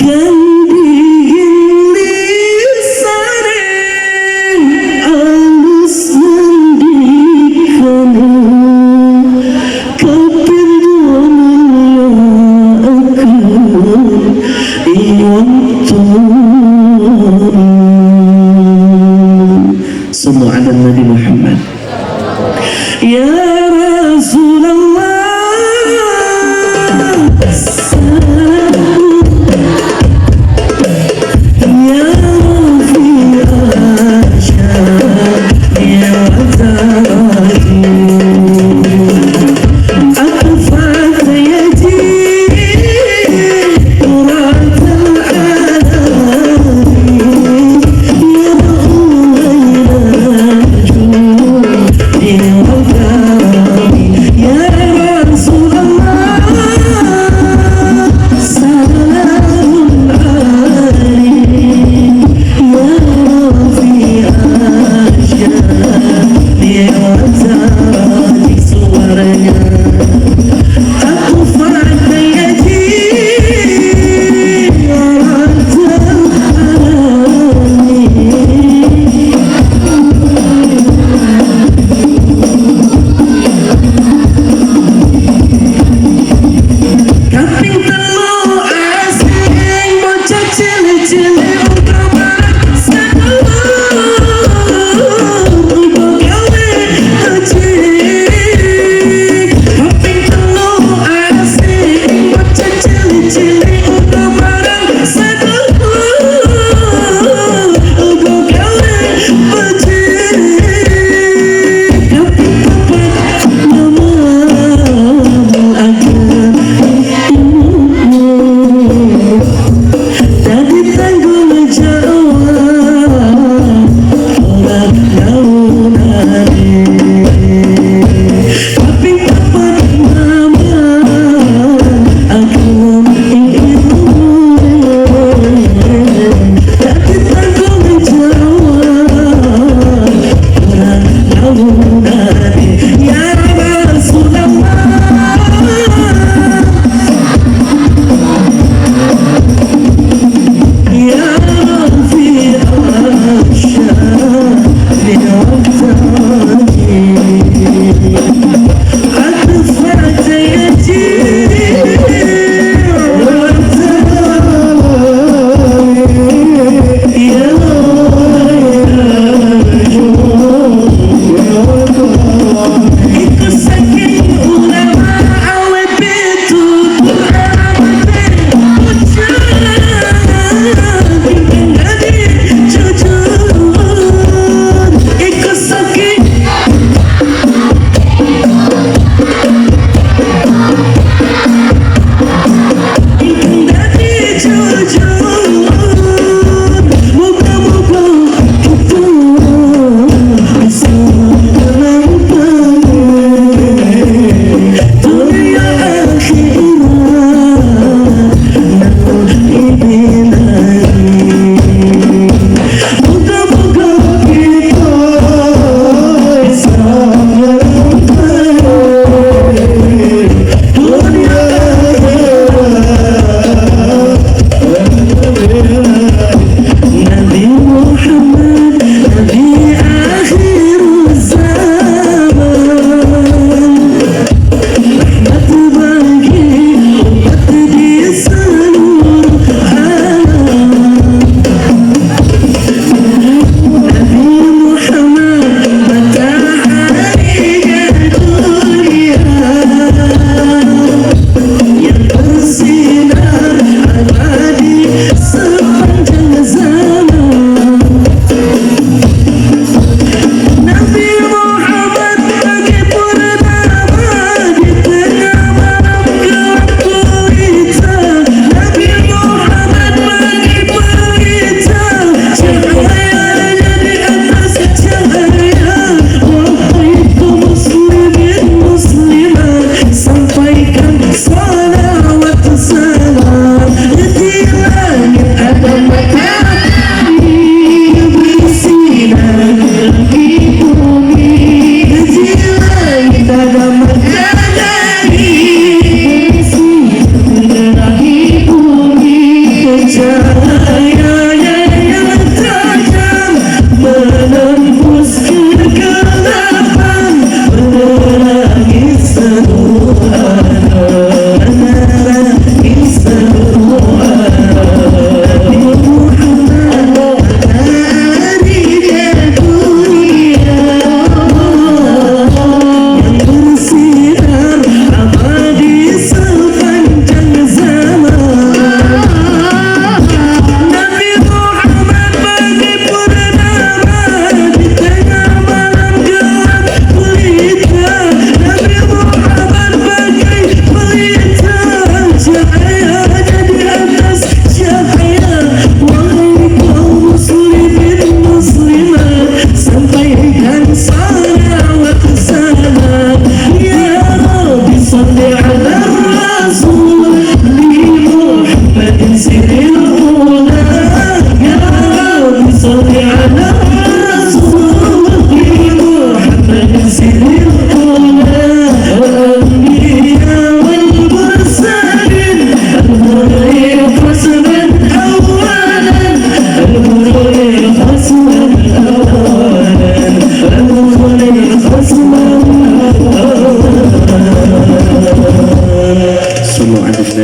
kan bikin lisanin alus mendikan kepinduan aku yang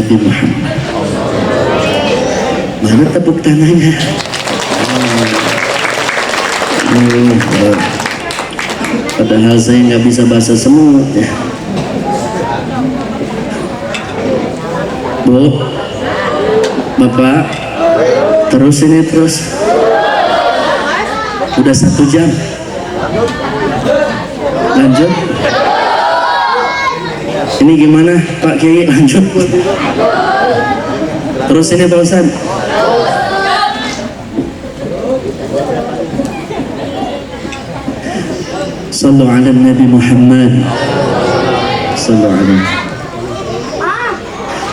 Nabi Muhammad. Mana tepuk tangannya? Padahal saya nggak bisa bahasa semut ya. Bu, Bapak, terus ini terus. Udah 1 jam. Lanjut. Ini gimana Pak Kiai, lanjut. Terus ini Pak Ustadz. Sallu ala Nabi Muhammad. Sallu alaihi.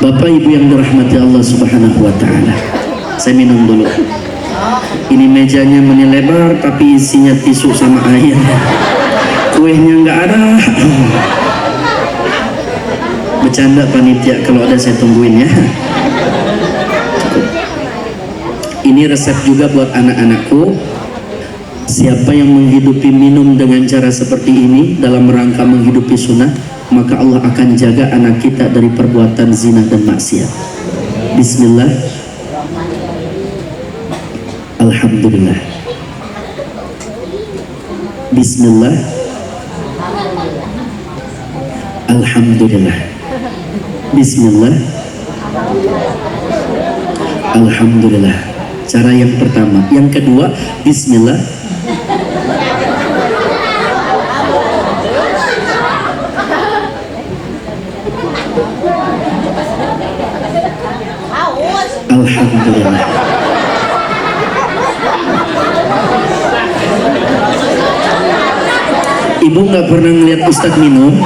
Bapak Ibu yang dirahmati Allah Subhanahu wa taala. Saya minum dulu. Ini mejanya lebar tapi isinya tisu sama air. Kuenya nggak ada. Bercanda panitia, kalau ada saya tungguin ya. Cukup. Ini resep juga buat anak-anakku. Siapa yang menghidupi minum dengan cara seperti ini dalam rangka menghidupi sunnah, maka Allah akan jaga anak kita dari perbuatan zina dan maksiat. Bismillah. Alhamdulillah. Bismillah. Alhamdulillah. Bismillah. Alhamdulillah. Cara yang pertama. Yang kedua, Bismillah. Alhamdulillah. Ibu nggak pernah ngeliat Ustadz minum.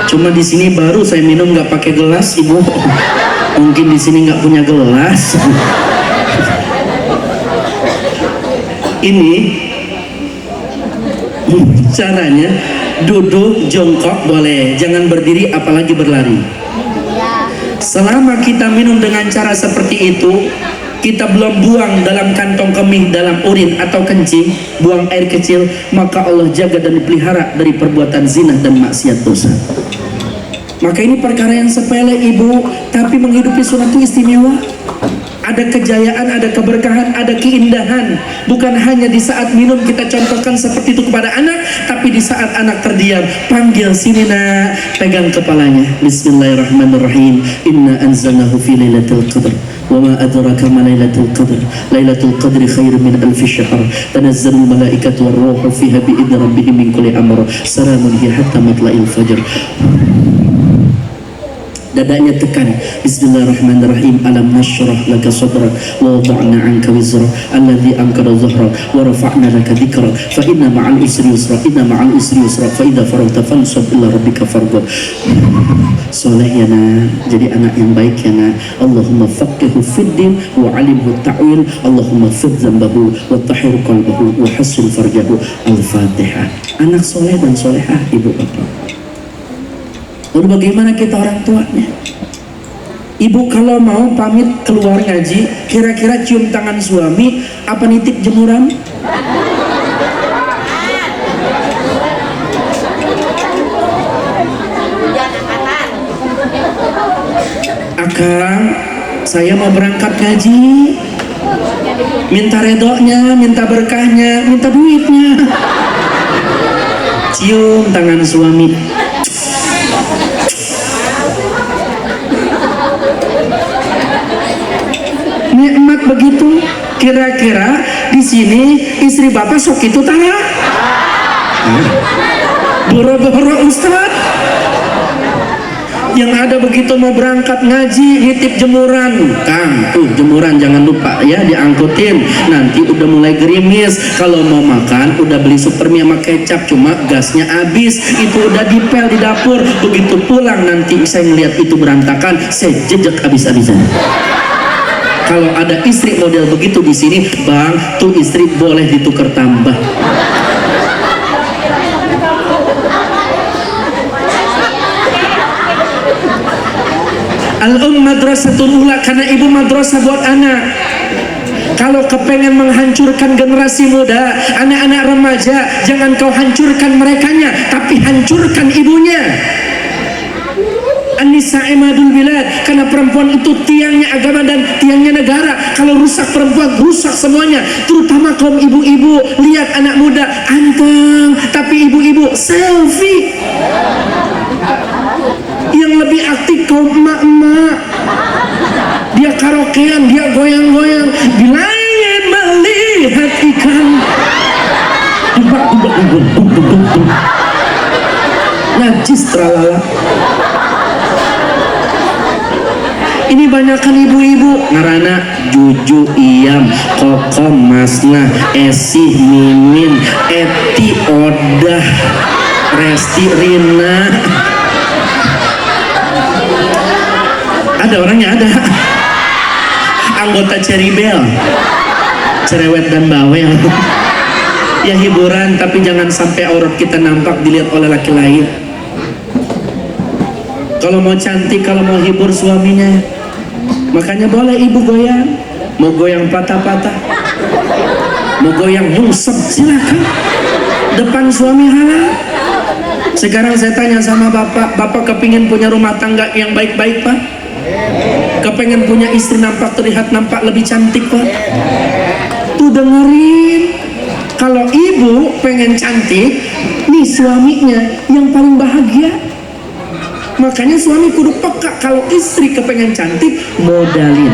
Cuma di sini baru saya minum nggak pakai gelas, Ibu. Mungkin di sini nggak punya gelas. Ini caranya duduk jongkok boleh, jangan berdiri apalagi berlari. Selama kita minum dengan cara seperti itu, kita belum buang dalam kantong kemih, dalam urin atau kencing, buang air kecil, maka Allah jaga dan pelihara dari perbuatan zina dan maksiat dosa. Maka ini perkara yang sepele Ibu, tapi menghidupi sunnah itu istimewa. Ada kejayaan, ada keberkahan, ada keindahan. Bukan hanya di saat minum kita contohkan seperti itu kepada anak, tapi di saat anak terdiam, panggil sini nak, pegang kepalanya. Bismillahirrahmanirrahim. Inna anzalnahu fi lailatul qadr. Wa ma adraka ma lailatul qadr. Lailatul qadri khairun min alfi syahr. Tanazzalul malaikatu war ruhu fiha bi idzni rabbihim min kulli amr. Salamun hiya hatta matla'il fajr. Dadanya tekan. Bismillahirrahmanirrahim. Alam nashrah laka sadrak wa wada'na 'anka wizrak alladhi anqadha dhahrak wa rafa'na laka dhikrak fa inna ma'al usri yusra inna ma'al usri yusra fa idza faragta fansab ila rabbika farghab. Soleh ya nak, jadi anak yang baik ya nak. Allahumma faqihhu fid din wa 'alimhu ta'wil. Allahumma fid dhanbahu wa tahhir qalbahu wa hassin farjahu. Al-Fatihah. Anak soleh dan solehah Ibu Bapak. Lalu bagaimana kita orang tuanya? Ibu kalau mau pamit keluar ngaji, kira-kira cium tangan suami apa nitip jemuran? Akang, saya mau berangkat ngaji. Minta redonya, minta berkahnya, minta duitnya. Cium tangan suami. Nikmat begitu. Kira-kira di sini istri bapak sok itu tanya. Boro-boro Ustad. Yang ada begitu mau berangkat ngaji, nitip jemuran. Kang, tuh jemuran jangan lupa ya diangkutin. Nanti udah mulai gerimis. Kalau mau makan udah beli supermie sama kecap, cuma gasnya habis. Itu udah dipel di dapur. Begitu pulang nanti saya ngeliat itu berantakan, saya jejak habis-habisan. Kalau ada istri model begitu di sini, Bang, tuh istri boleh ditukar tambah. Madrasatul ula, karena ibu madrasah buat anak. Kalau kepengen menghancurkan generasi muda, anak-anak remaja, jangan kau hancurkan merekanya, tapi hancurkan ibunya. An-Nisa imadul bilad, karena perempuan itu tiangnya agama dan tiangnya negara. Kalau rusak perempuan, rusak semuanya, terutama kaum ibu-ibu. Lihat anak muda anteng, tapi ibu-ibu selfie. Yang lebih aktif kaum emak-emak, dia karaokean, dia goyang-goyang. Bila ingin melihat ikan, najis tralala. Ini banyakkan ibu-ibu ngarana Juju, Iyam, Kokom, Masna, Esih, Mimin, Eti, Odah, Resti, Rina. Ada orangnya, ada anggota Cherry Bell, cerewet dan bawel. Ya hiburan, tapi jangan sampai aurat kita nampak dilihat oleh laki lain. Kalau mau cantik, kalau mau hibur suaminya, makanya boleh ibu goyang. Mau goyang patah-patah, mau goyang nyungsep, silakan. Depan suami halal. Sekarang saya tanya sama bapak, bapak kepingin punya rumah tangga yang baik-baik pak? Kepengen punya istri nampak lebih cantik pak? Tuh dengerin, kalau ibu pengen cantik, nih suaminya yang paling bahagia. Makanya suami kudu peka, kalau istri kepengen cantik, modalin.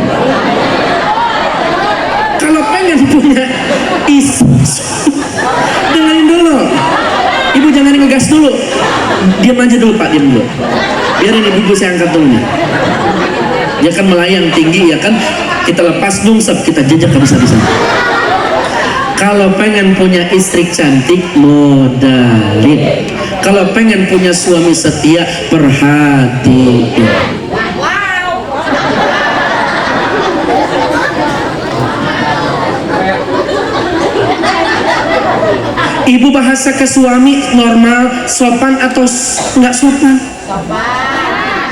Kalau pengen punya istri, dengerin dulu. Ibu jangan ngegas dulu, diam aja dulu pak, diam dulu. Biarin ibu saya angkat dulu nih. Dia kan melayang tinggi ya kan, kita lepas nungsep, kita jejak habis-habisan. Kalau pengen punya istri cantik, modalin. Kalau pengen punya suami setia, perhatiin. Ibu bahasa ke suami normal, sopan atau nggak sopan?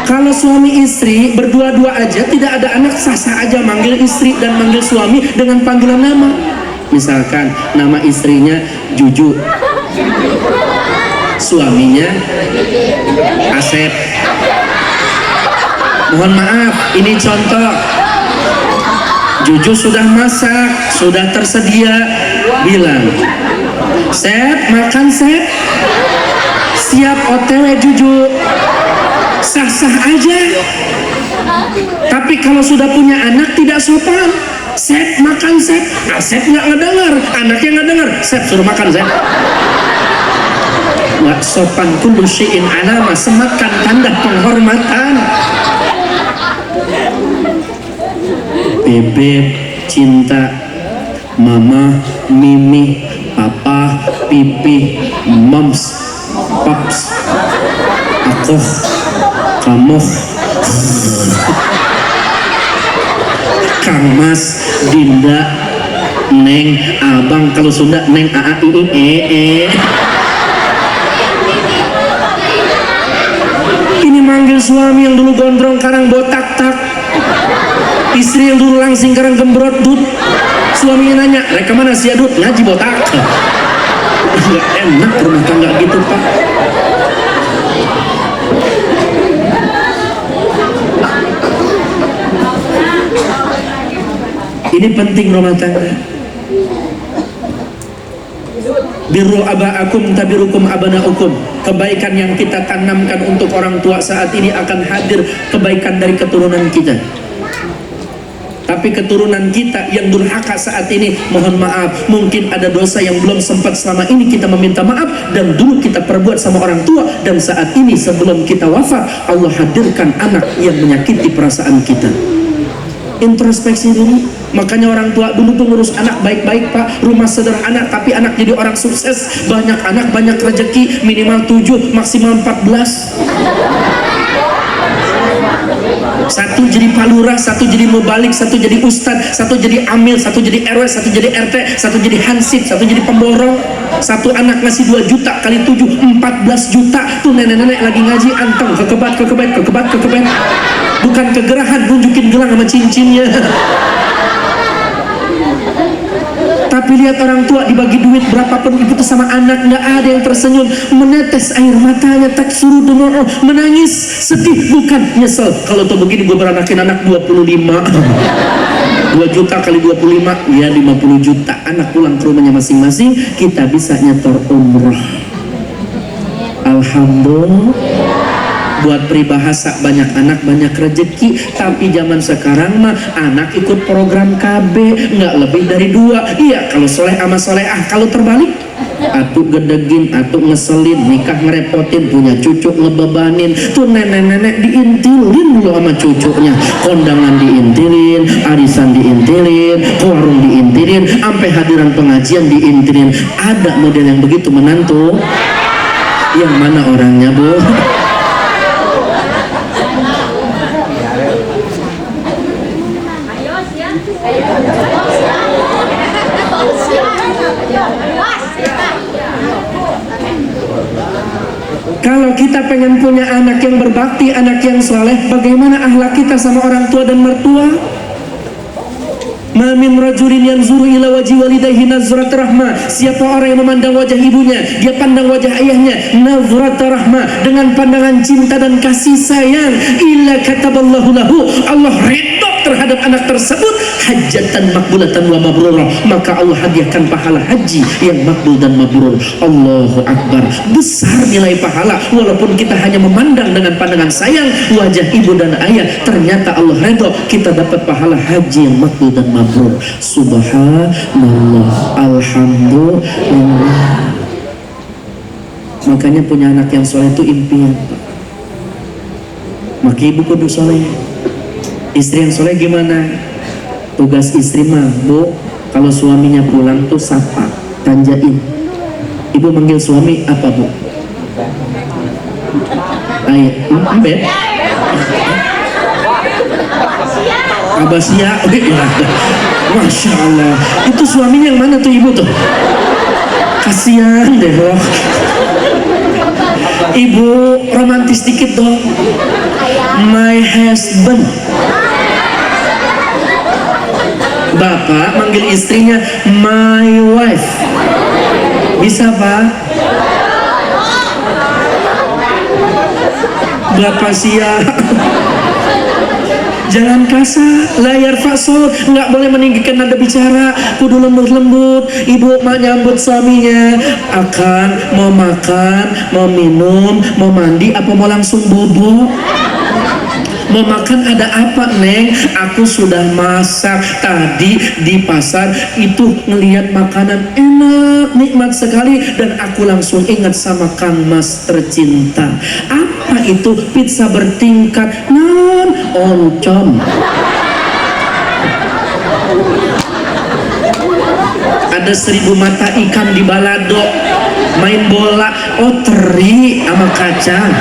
Kalau suami istri berdua-dua aja, tidak ada anak, sah-sah aja manggil istri dan manggil suami dengan panggilan nama. Misalkan nama istrinya Juju, suaminya Asep. Mohon maaf, ini contoh. Juju sudah masak, sudah tersedia, bilang, Sep, makan Sep. Siap OTW Juju. Sah-sah aja. Tapi kalau sudah punya anak tidak sopan. Sep, makan Sep. Sep nggak ngedenger, anaknya nggak denger. Sep, suruh makan Sep. Nggak sopan. Kullu syai'in alama, sematkan tanda penghormatan. Bebek, cinta, mama, mimi, papa, pipi, moms, paps, aku, kamu, Kang Mas, Dinda, Neng, Abang, kalau Sunda Neng, Aa, Ii, Ini manggil suami yang dulu gondrong karang botak tak, istri yang dulu langsing karang gembrot dut. Suaminya nanya, reka mana si Adut? Ngaji botak. Nggak enak rumah tangga gitu pak. Ini penting rumah tangga. Birru aba'akum tabirukum abana'ukum. Kebaikan yang kita tanamkan untuk orang tua saat ini akan hadir kebaikan dari keturunan kita. Tapi keturunan kita yang durhaka saat ini, mohon maaf, mungkin ada dosa yang belum sempat selama ini kita meminta maaf dan dulu kita perbuat sama orang tua, dan saat ini sebelum kita wafat Allah hadirkan anak yang menyakiti perasaan kita. Introspeksi dulu. Makanya orang tua dulu tuh ngurus anak baik-baik pak, rumah sederhana tapi anak jadi orang sukses, banyak anak banyak rezeki, minimal 7 maksimal 14. Satu jadi palurah, satu jadi mubalik, satu jadi ustad, satu jadi amil, satu jadi RW, satu jadi RT, satu jadi hansip, satu jadi pemborong. Satu anak ngasih 2 juta kali 7, 14 juta. Tuh nenek-nenek lagi ngaji anteng, kekebat. Bukan kegerahan, nunjukin gelang sama cincinnya. Tapi lihat orang tua dibagi duit berapapun ibu tuh sama anak, nggak ada yang tersenyum, menetes air matanya, tak suruh dumu'u, menangis, sedih, bukan nyesel. Kalau tuh begini gue beranakin anak 25 2 juta kali 25 ya 50 juta, anak pulang ke rumahnya masing-masing, kita bisa nyetor umroh. Alhamdulillah. Buat peribahasa, banyak anak banyak rezeki. Tapi zaman sekarang mah anak ikut program KB nggak lebih dari 2. Iya kalau soleh sama soleah. Kalau terbalik atuh gedegin, atuh ngeselin, nikah ngerepotin, punya cucu ngebebanin. Tuh nenek-nenek diintilin dulu sama cucunya, kondangan diintilin, arisan diintilin, warung diintilin, sampai hadiran pengajian diintilin. Ada model yang begitu menantu. Yang mana orangnya, Bu? Kalau kita pengen punya anak yang berbakti, anak yang soleh, bagaimana akhlak kita sama orang tua dan mertua? Ma min rajulin yanzuru ila wajhi walidayhi nazrat rahmah. Siapa orang yang memandang wajah ibunya, dia pandang wajah ayahnya, nazrat rahmah, dengan pandangan cinta dan kasih sayang, illa kataballahu lahu, Allah ridha terhadap anak tersebut hajatan makbulatan wa mabrurah, maka Allah hadiahkan pahala haji yang makbul dan mabrur. Allahu Akbar. Besar nilai pahala walaupun kita hanya memandang dengan pandangan sayang wajah ibu dan ayah, ternyata Allah ridha, kita dapat pahala haji yang makbul dan mabrur. Subhanallah, alhamdulillah. Makanya punya anak yang soleh itu impian, Pak. Maka ibu kudu soleh. Istri yang soleh gimana? Tugas istri mah, Bu, kalau suaminya pulang tuh sapa, tanjain. Ibu manggil suami apa, Bu? Ayo, Mbak. Abasia, Masya Allah. Itu suaminya yang mana tuh ibu tuh? Kasihan deh, loh. Ibu romantis dikit dong. My husband. Bapak manggil istrinya my wife. Bisa, Pak? Bapak siap. Jangan kasar, layar fasol, nggak boleh meninggikan nada bicara, kudu lembut-lembut. Ibu mau nyambut suaminya, akan mau makan, mau minum, mau mandi, apa mau langsung bobo? Mau makan ada apa, Neng? Aku sudah masak tadi di pasar, itu ngelihat makanan enak, nikmat sekali, dan aku langsung ingat sama Kang Mas tercinta. Apa itu? Pizza bertingkat, non oncom. Ada 1000 mata ikan di balado, main bola, oh teri sama kacang.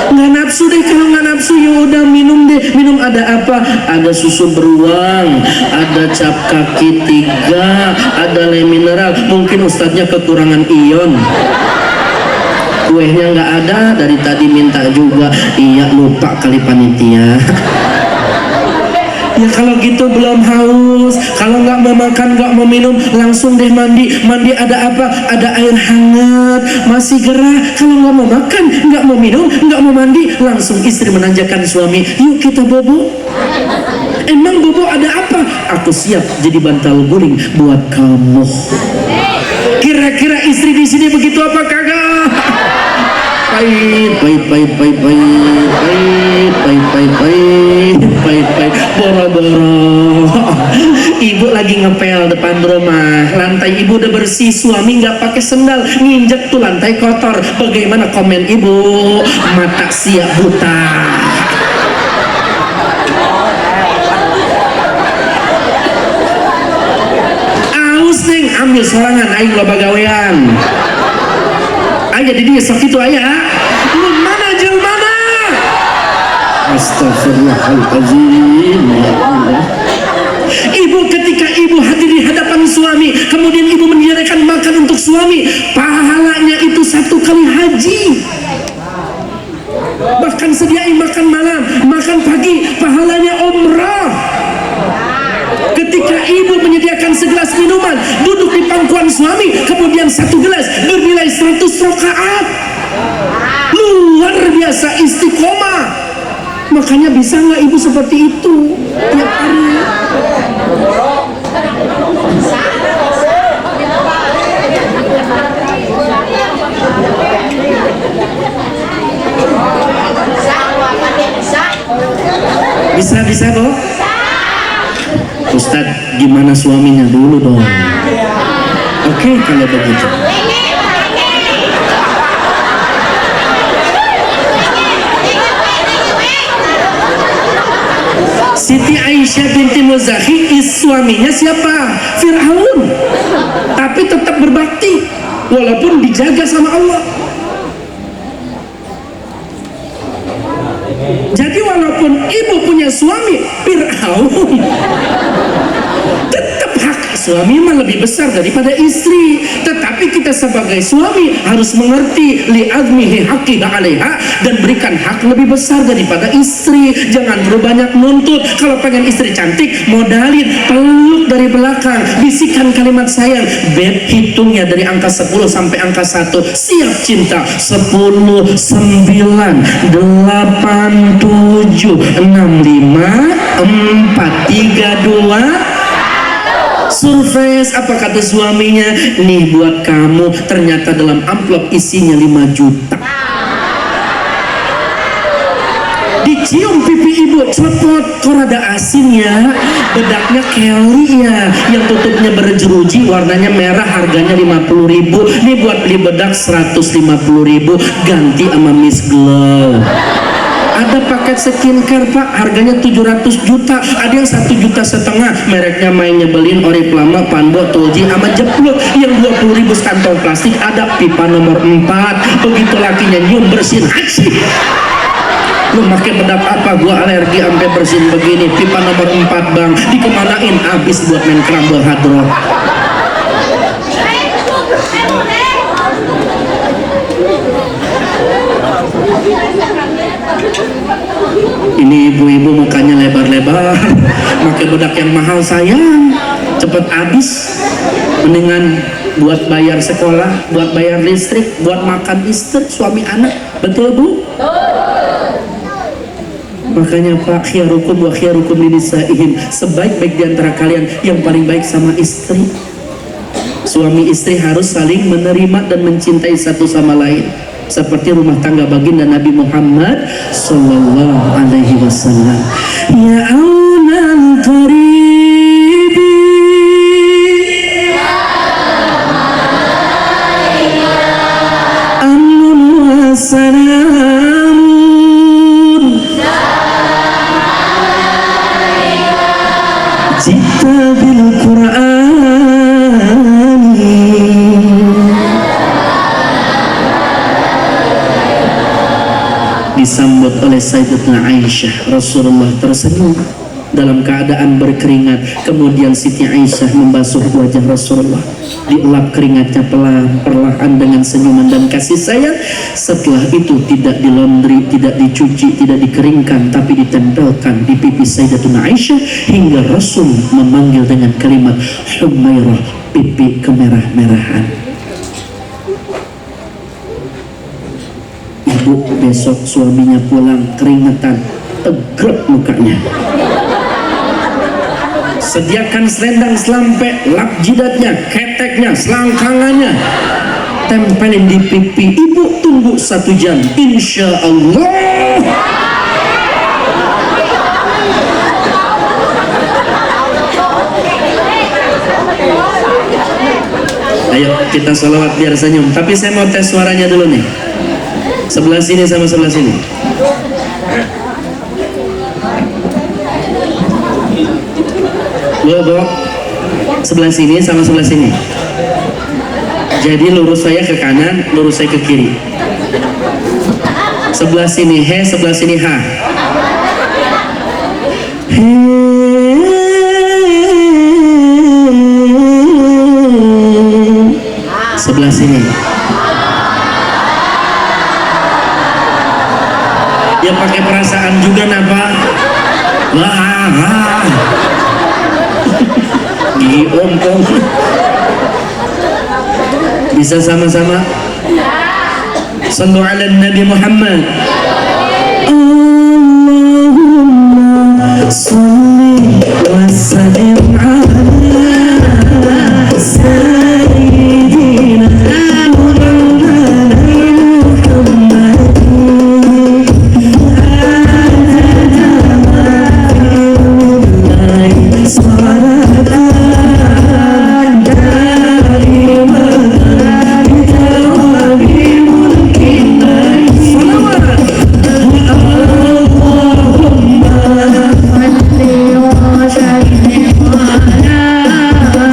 Nggak nafsu deh, kalau nggak nafsu ya udah minum deh. Minum ada apa? Ada susu beruang, ada cap kaki 3, ada le mineral. Mungkin ustadznya kekurangan ion. Kuehnya nggak ada, dari tadi minta juga. Iya, lupa kali panitia. Ya kalau gitu belum haus, kalau nggak mau makan, nggak mau minum, langsung deh mandi. Mandi ada apa? Ada air hangat, masih gerah. Kalau nggak mau makan, nggak mau minum, nggak mau mandi, langsung istri menanjakan suami, yuk kita bobo. Emang bobo ada apa? Aku siap jadi bantal guling buat kamu. Kira-kira istri di sini begitu apa kagak? Pahit, boro-boro. Ibu lagi ngepel depan rumah, lantai ibu udah bersih, suami nggak pakai sendal, nginjek tuh lantai kotor. Bagaimana komen ibu? Mata siap buta. Aus neng, ambil sorangan, aing loba gawean. Ayah di dia sok itu ayah. Lu mana jel mana? Astagfirullahaladzim. Ya Allah. Ibu, ketika ibu hadir di hadapan suami, kemudian ibu menyediakan makan untuk suami, pahalanya itu 1 kali haji. Bahkan sediain makan malam, makan pagi, pahalanya umrah. Ketika ibu menyediakan segelas minuman, duduk di pangkuan suami, kemudian satu gelas bernilai 100 rakaat. Luar biasa istiqomah. Makanya bisa nggak ibu seperti itu tiap hari? Bisa Bu? Ustadz, gimana suaminya dulu dong? Oke, kalau begitu. Siti Aisyah binti Muzahi, suaminya siapa? Fir'aun. Tapi tetap berbakti walaupun dijaga sama Allah. Jadi walaupun ibu punya suami Fir'aun, tetap hak suami mah lebih besar daripada istri. Tetapi kita sebagai suami harus mengerti li'azmihi haqqiha 'alaiha dan berikan hak lebih besar daripada istri. Jangan terlalu banyak nuntut. Kalau pengen istri cantik, modalin, peluk dari belakang, bisikan kalimat sayang. Beb, hitungnya dari angka 10 sampai angka 1. Siap cinta. 10, 9, 8, 7, 6, 5, 4, 3, 2. Surprise, apa kata suaminya? Nih buat kamu. Ternyata dalam amplop isinya 5 juta. Dicium pipi ibu, cepot, kok rada asin ya, bedaknya Kelly ya, yang tutupnya berjeruji, warnanya merah, harganya 50.000. Nih buat beli bedak 150.000, ganti sama Miss Glow. Ada paket skincare Pak, harganya 700 juta, ada yang 1,5 juta, mereknya main nyebelin, Oriflama, Panbo, Tulji, sama Jepluk. Yang 20.000 kantong plastik, ada pipa nomor 4. Begitu lakinya nyium, bersin, asik. Lu pakai bedak apa? Gua alergi sampai bersin begini. Pipa nomor 4 bang, dikemanain? Abis buat main kerambel hadro. Ini ibu-ibu mukanya lebar-lebar, pakai bedak yang mahal sayang, cepet habis. Mendingan buat bayar sekolah, buat bayar listrik, buat makan istri, suami anak. Betul Bu? Makanya Pak, khiyarukum wa khiyarukum linisa'ihim, sebaik-baik di antara kalian yang paling baik sama istri. Suami istri harus saling menerima dan mencintai satu sama lain, seperti rumah tangga baginda Nabi Muhammad sallallahu alaihi wasallam. Ya aunal qaribi amnun wa salamun jita bil Qur'ani. Disambut oleh Sayyidatuna Aisyah, Rasulullah tersenyum dalam keadaan berkeringat. Kemudian Siti Aisyah membasuh wajah Rasulullah, dielap keringatnya perlahan dengan senyuman dan kasih sayang. Setelah itu tidak dilondri, tidak dicuci, tidak dikeringkan, tapi ditempelkan di pipi Sayyidatuna Aisyah hingga Rasul memanggil dengan kalimat Humairah, pipi kemerah-merahan. Ibu besok suaminya pulang keringetan, tegrep mukanya. Sediakan selendang selampe, lap jidatnya, keteknya, selangkangannya, tempelin di pipi. Ibu tunggu 1 jam, insya Allah. Ayo kita sholawat biar senyum. Tapi saya mau tes suaranya dulu nih. Sebelah sini sama sebelah sini. Lo sebelah sini sama sebelah sini. Jadi lurus saya ke kanan, lurus saya ke kiri. Sebelah sini he, sebelah sini ha. Sebelah sini. Ya pakai perasaan juga napa? Wah. gigi om. Bisa sama-sama sallu ala Nabi Muhammad. Allahumma salli wa sallim ala sayyidina wa maulana Muhammadin adada ma fi ilmillahi salatan daimatan bidawami mulkillahi salawat.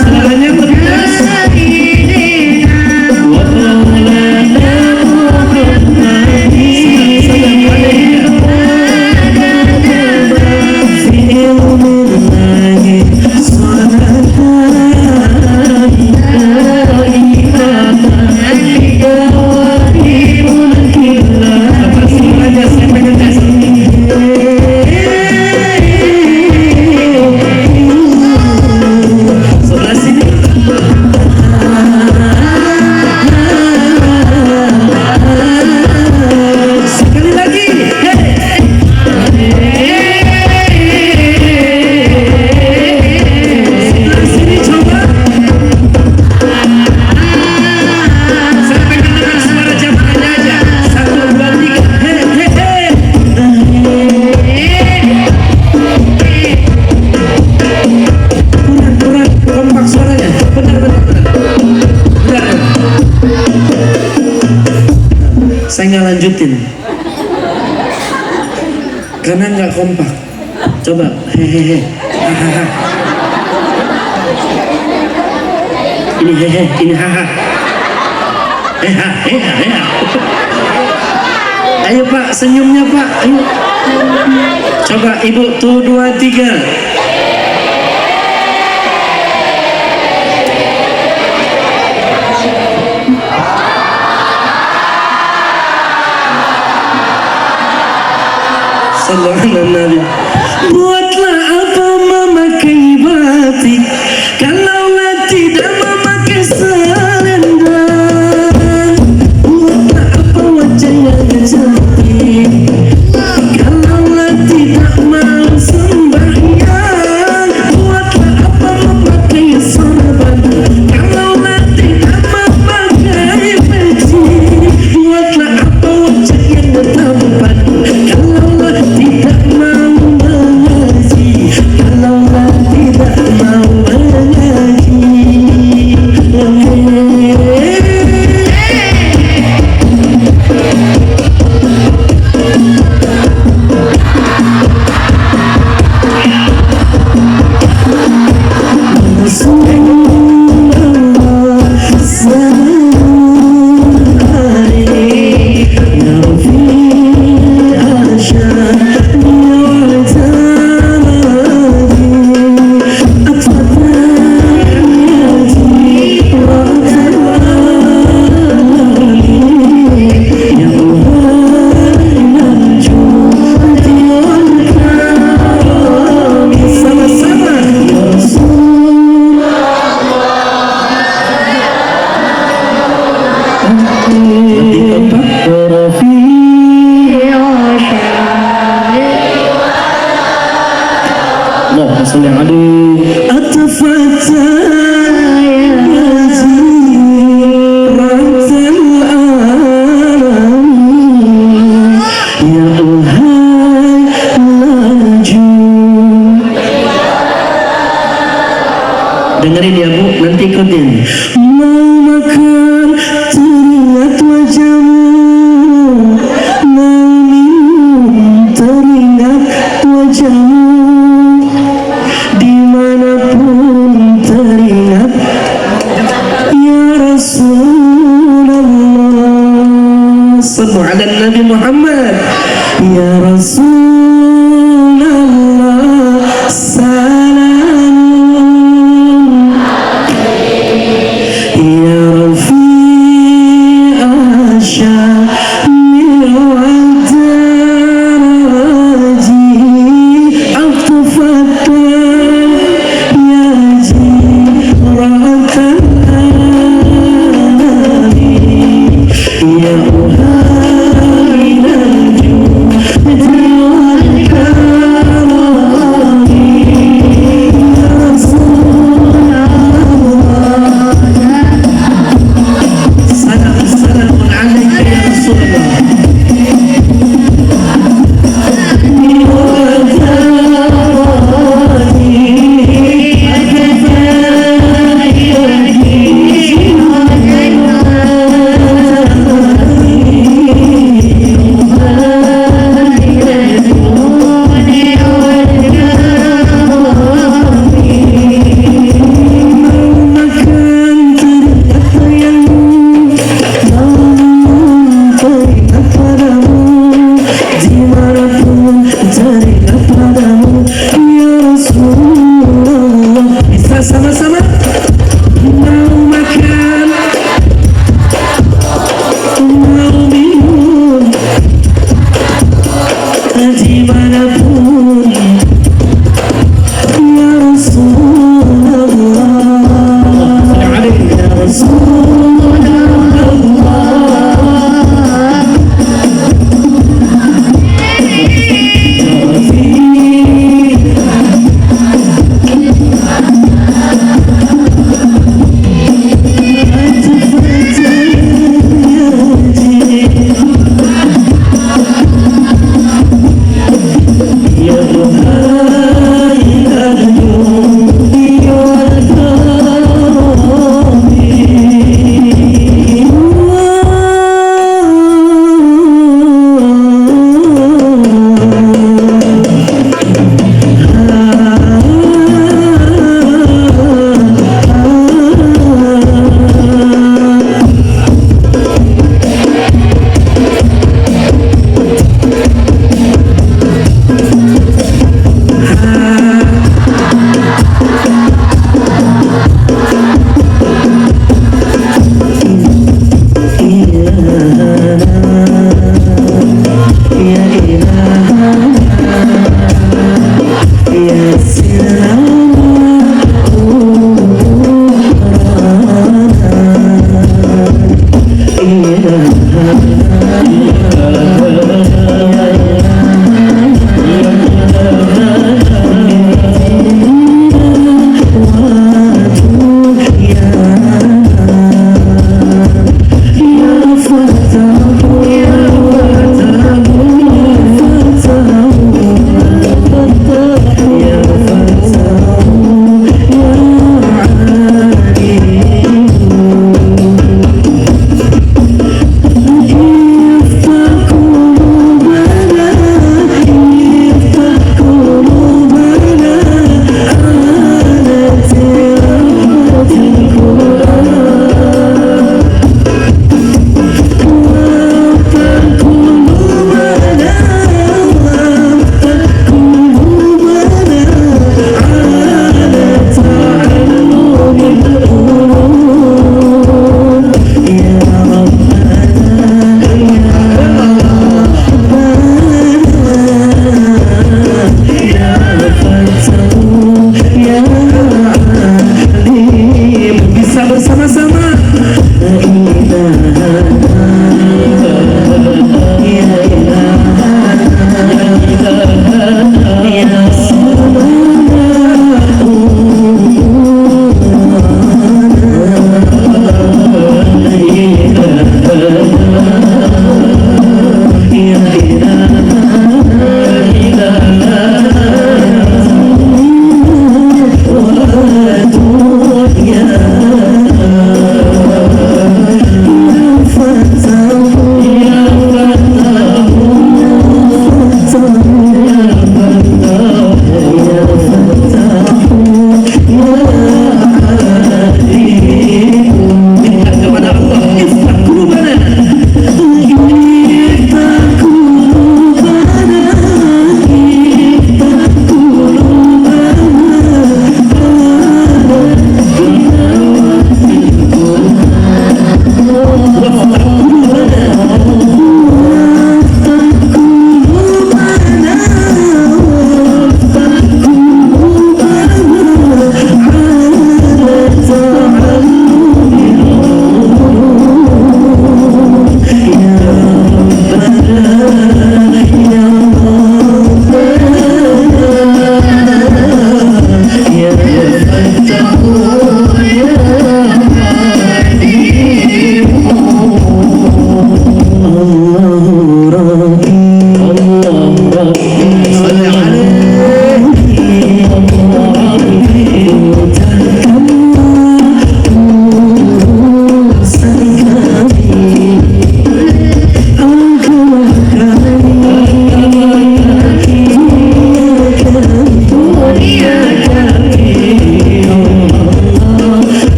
Selanjutnya berkas wa maulana Muhammadin fi ilmillahi salatan daimatan bidawami mulkillahi. Apa semuanya saya pengen tes. Sebelah sini. Sekali lagi. Sebelah sini coba. Saya pengen dengar suara jamaahnya aja. 1, 2, 3. Kurang kompak suaranya. Benar. Saya nggak lanjutin karena nggak kompak. Coba hehehe, hahaha. Ini hehe, ini haha. Heha. Ayo Pak, senyumnya Pak. Ayo. Coba Ibu tuh 2, 3. Sallallahu alaihi wasallam. Buatlah apa memakai batik, kalaulah tidak memakai selendang. Buatlah apa wajah yang cantik, kalaulah tidak mau sembahyang. Buatlah apa memakai sorban, kalaulah tidak memakai peci. Buatlah apa wajah yang tampan, kalaulah tidak mau mengaji, kalaulah tidak mau mengaji. Rasulullah sallallahu alaihi ya Rafiq asyad ya Tawadi atfatayati rakalali ya Muhammad judi wal karami. Sama-sama ya Rasulullah. Lebih kompak. Allahumma sholli alaihi. Atfatayati rabbal alamin ya Tuhan laju. Dengerin ya Bu, nanti ikutin. Mau makan teringat wajahmu, mau minum teringat wajahmu, dimanapun teringat ya Rasulullah. Sallu ala Nabi Muhammad ya Rasulullah salam ya Rafiq asyamil wadaraji. Al-Fatah ya Ji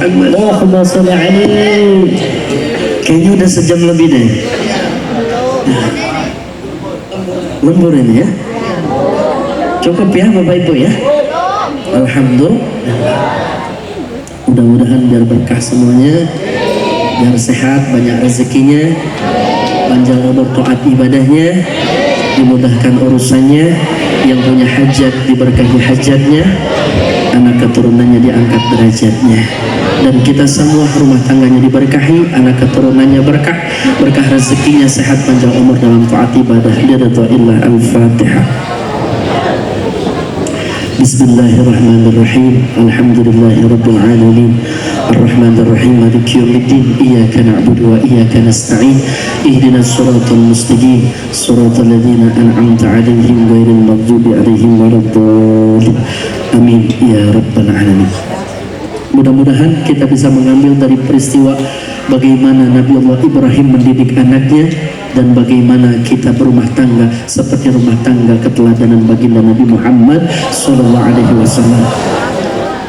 Muhammad. Allahumma sholli alaihi. Kayaknya udah sejam lebih deh. Lembur ini ya. Cukup ya Bapak Ibu ya. Alhamdulillah. Mudah-mudahan biar berkah semuanya, biar sehat, banyak rezekinya, panjang umur taat ibadahnya, dimudahkan urusannya, yang punya hajat diberkahi hajatnya, anak keturunannya diangkat derajatnya, dan kita semua rumah tangganya diberkahi, anak keturunannya berkah, berkah rezekinya, sehat, panjang umur dalam taat ibadah. Biridhaillah. Al-Fatihah. Bismillahirrahmanirrahim. Alhamdulillahirabbil alamin. Ar-Rahmanir-Rahim. Maliki yaumiddin. Iyyaka na'budu wa iyyaka nasta'in. Ihdinas siratal mustaqim. Siratal ladzina an'amta 'alaihim ghairil maghdubi 'alaihim waladdallin. Amin ya rabbal alamin. Mudah-mudahan kita bisa mengambil dari peristiwa bagaimana Nabi Allah Ibrahim mendidik anaknya, dan bagaimana kita berumah tangga seperti rumah tangga keteladanan baginda Nabi Muhammad SAW.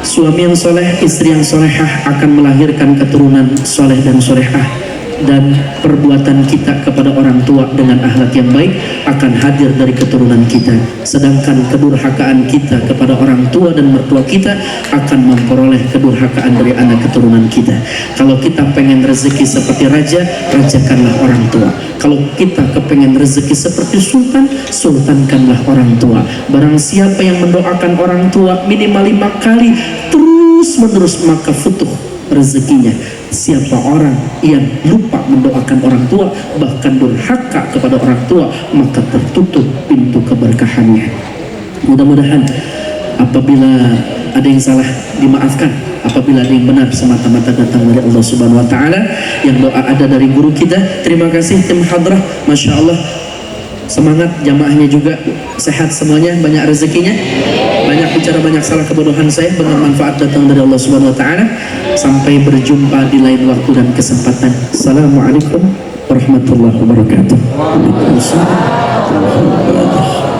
Suami yang soleh, istri yang solehah akan melahirkan keturunan soleh dan solehah, dan perbuatan kita kepada orang tua dengan akhlak yang baik akan hadir dari keturunan kita, sedangkan kedurhakaan kita kepada orang tua dan mertua kita akan memperoleh kedurhakaan dari anak keturunan kita. Kalau kita pengen rezeki seperti raja, rajakanlah orang tua. Kalau kita kepengen rezeki seperti sultan, sultankanlah orang tua. Barang siapa yang mendoakan orang tua minimal 5 kali terus menerus, maka futuh rezekinya. Siapa orang yang lupa mendoakan orang tua, bahkan durhaka kepada orang tua, maka tertutup pintu keberkahannya. Mudah-mudahan apabila ada yang salah dimaafkan, apabila ada yang benar semata-mata datang dari Allah Subhanahu wa taala. Yang doa ada dari guru kita. Terima kasih tim hadrah, Masya Allah, semangat, jamaahnya juga sehat semuanya, banyak rezekinya, banyak bicara, banyak salah, kebodohan saya, benar manfaat datang dari Allah Subhanahu wa taala. Sampai berjumpa di lain waktu dan kesempatan. Assalamualaikum warahmatullahi wabarakatuh. Waalaikumsalam warahmatullahi wabarakatuh.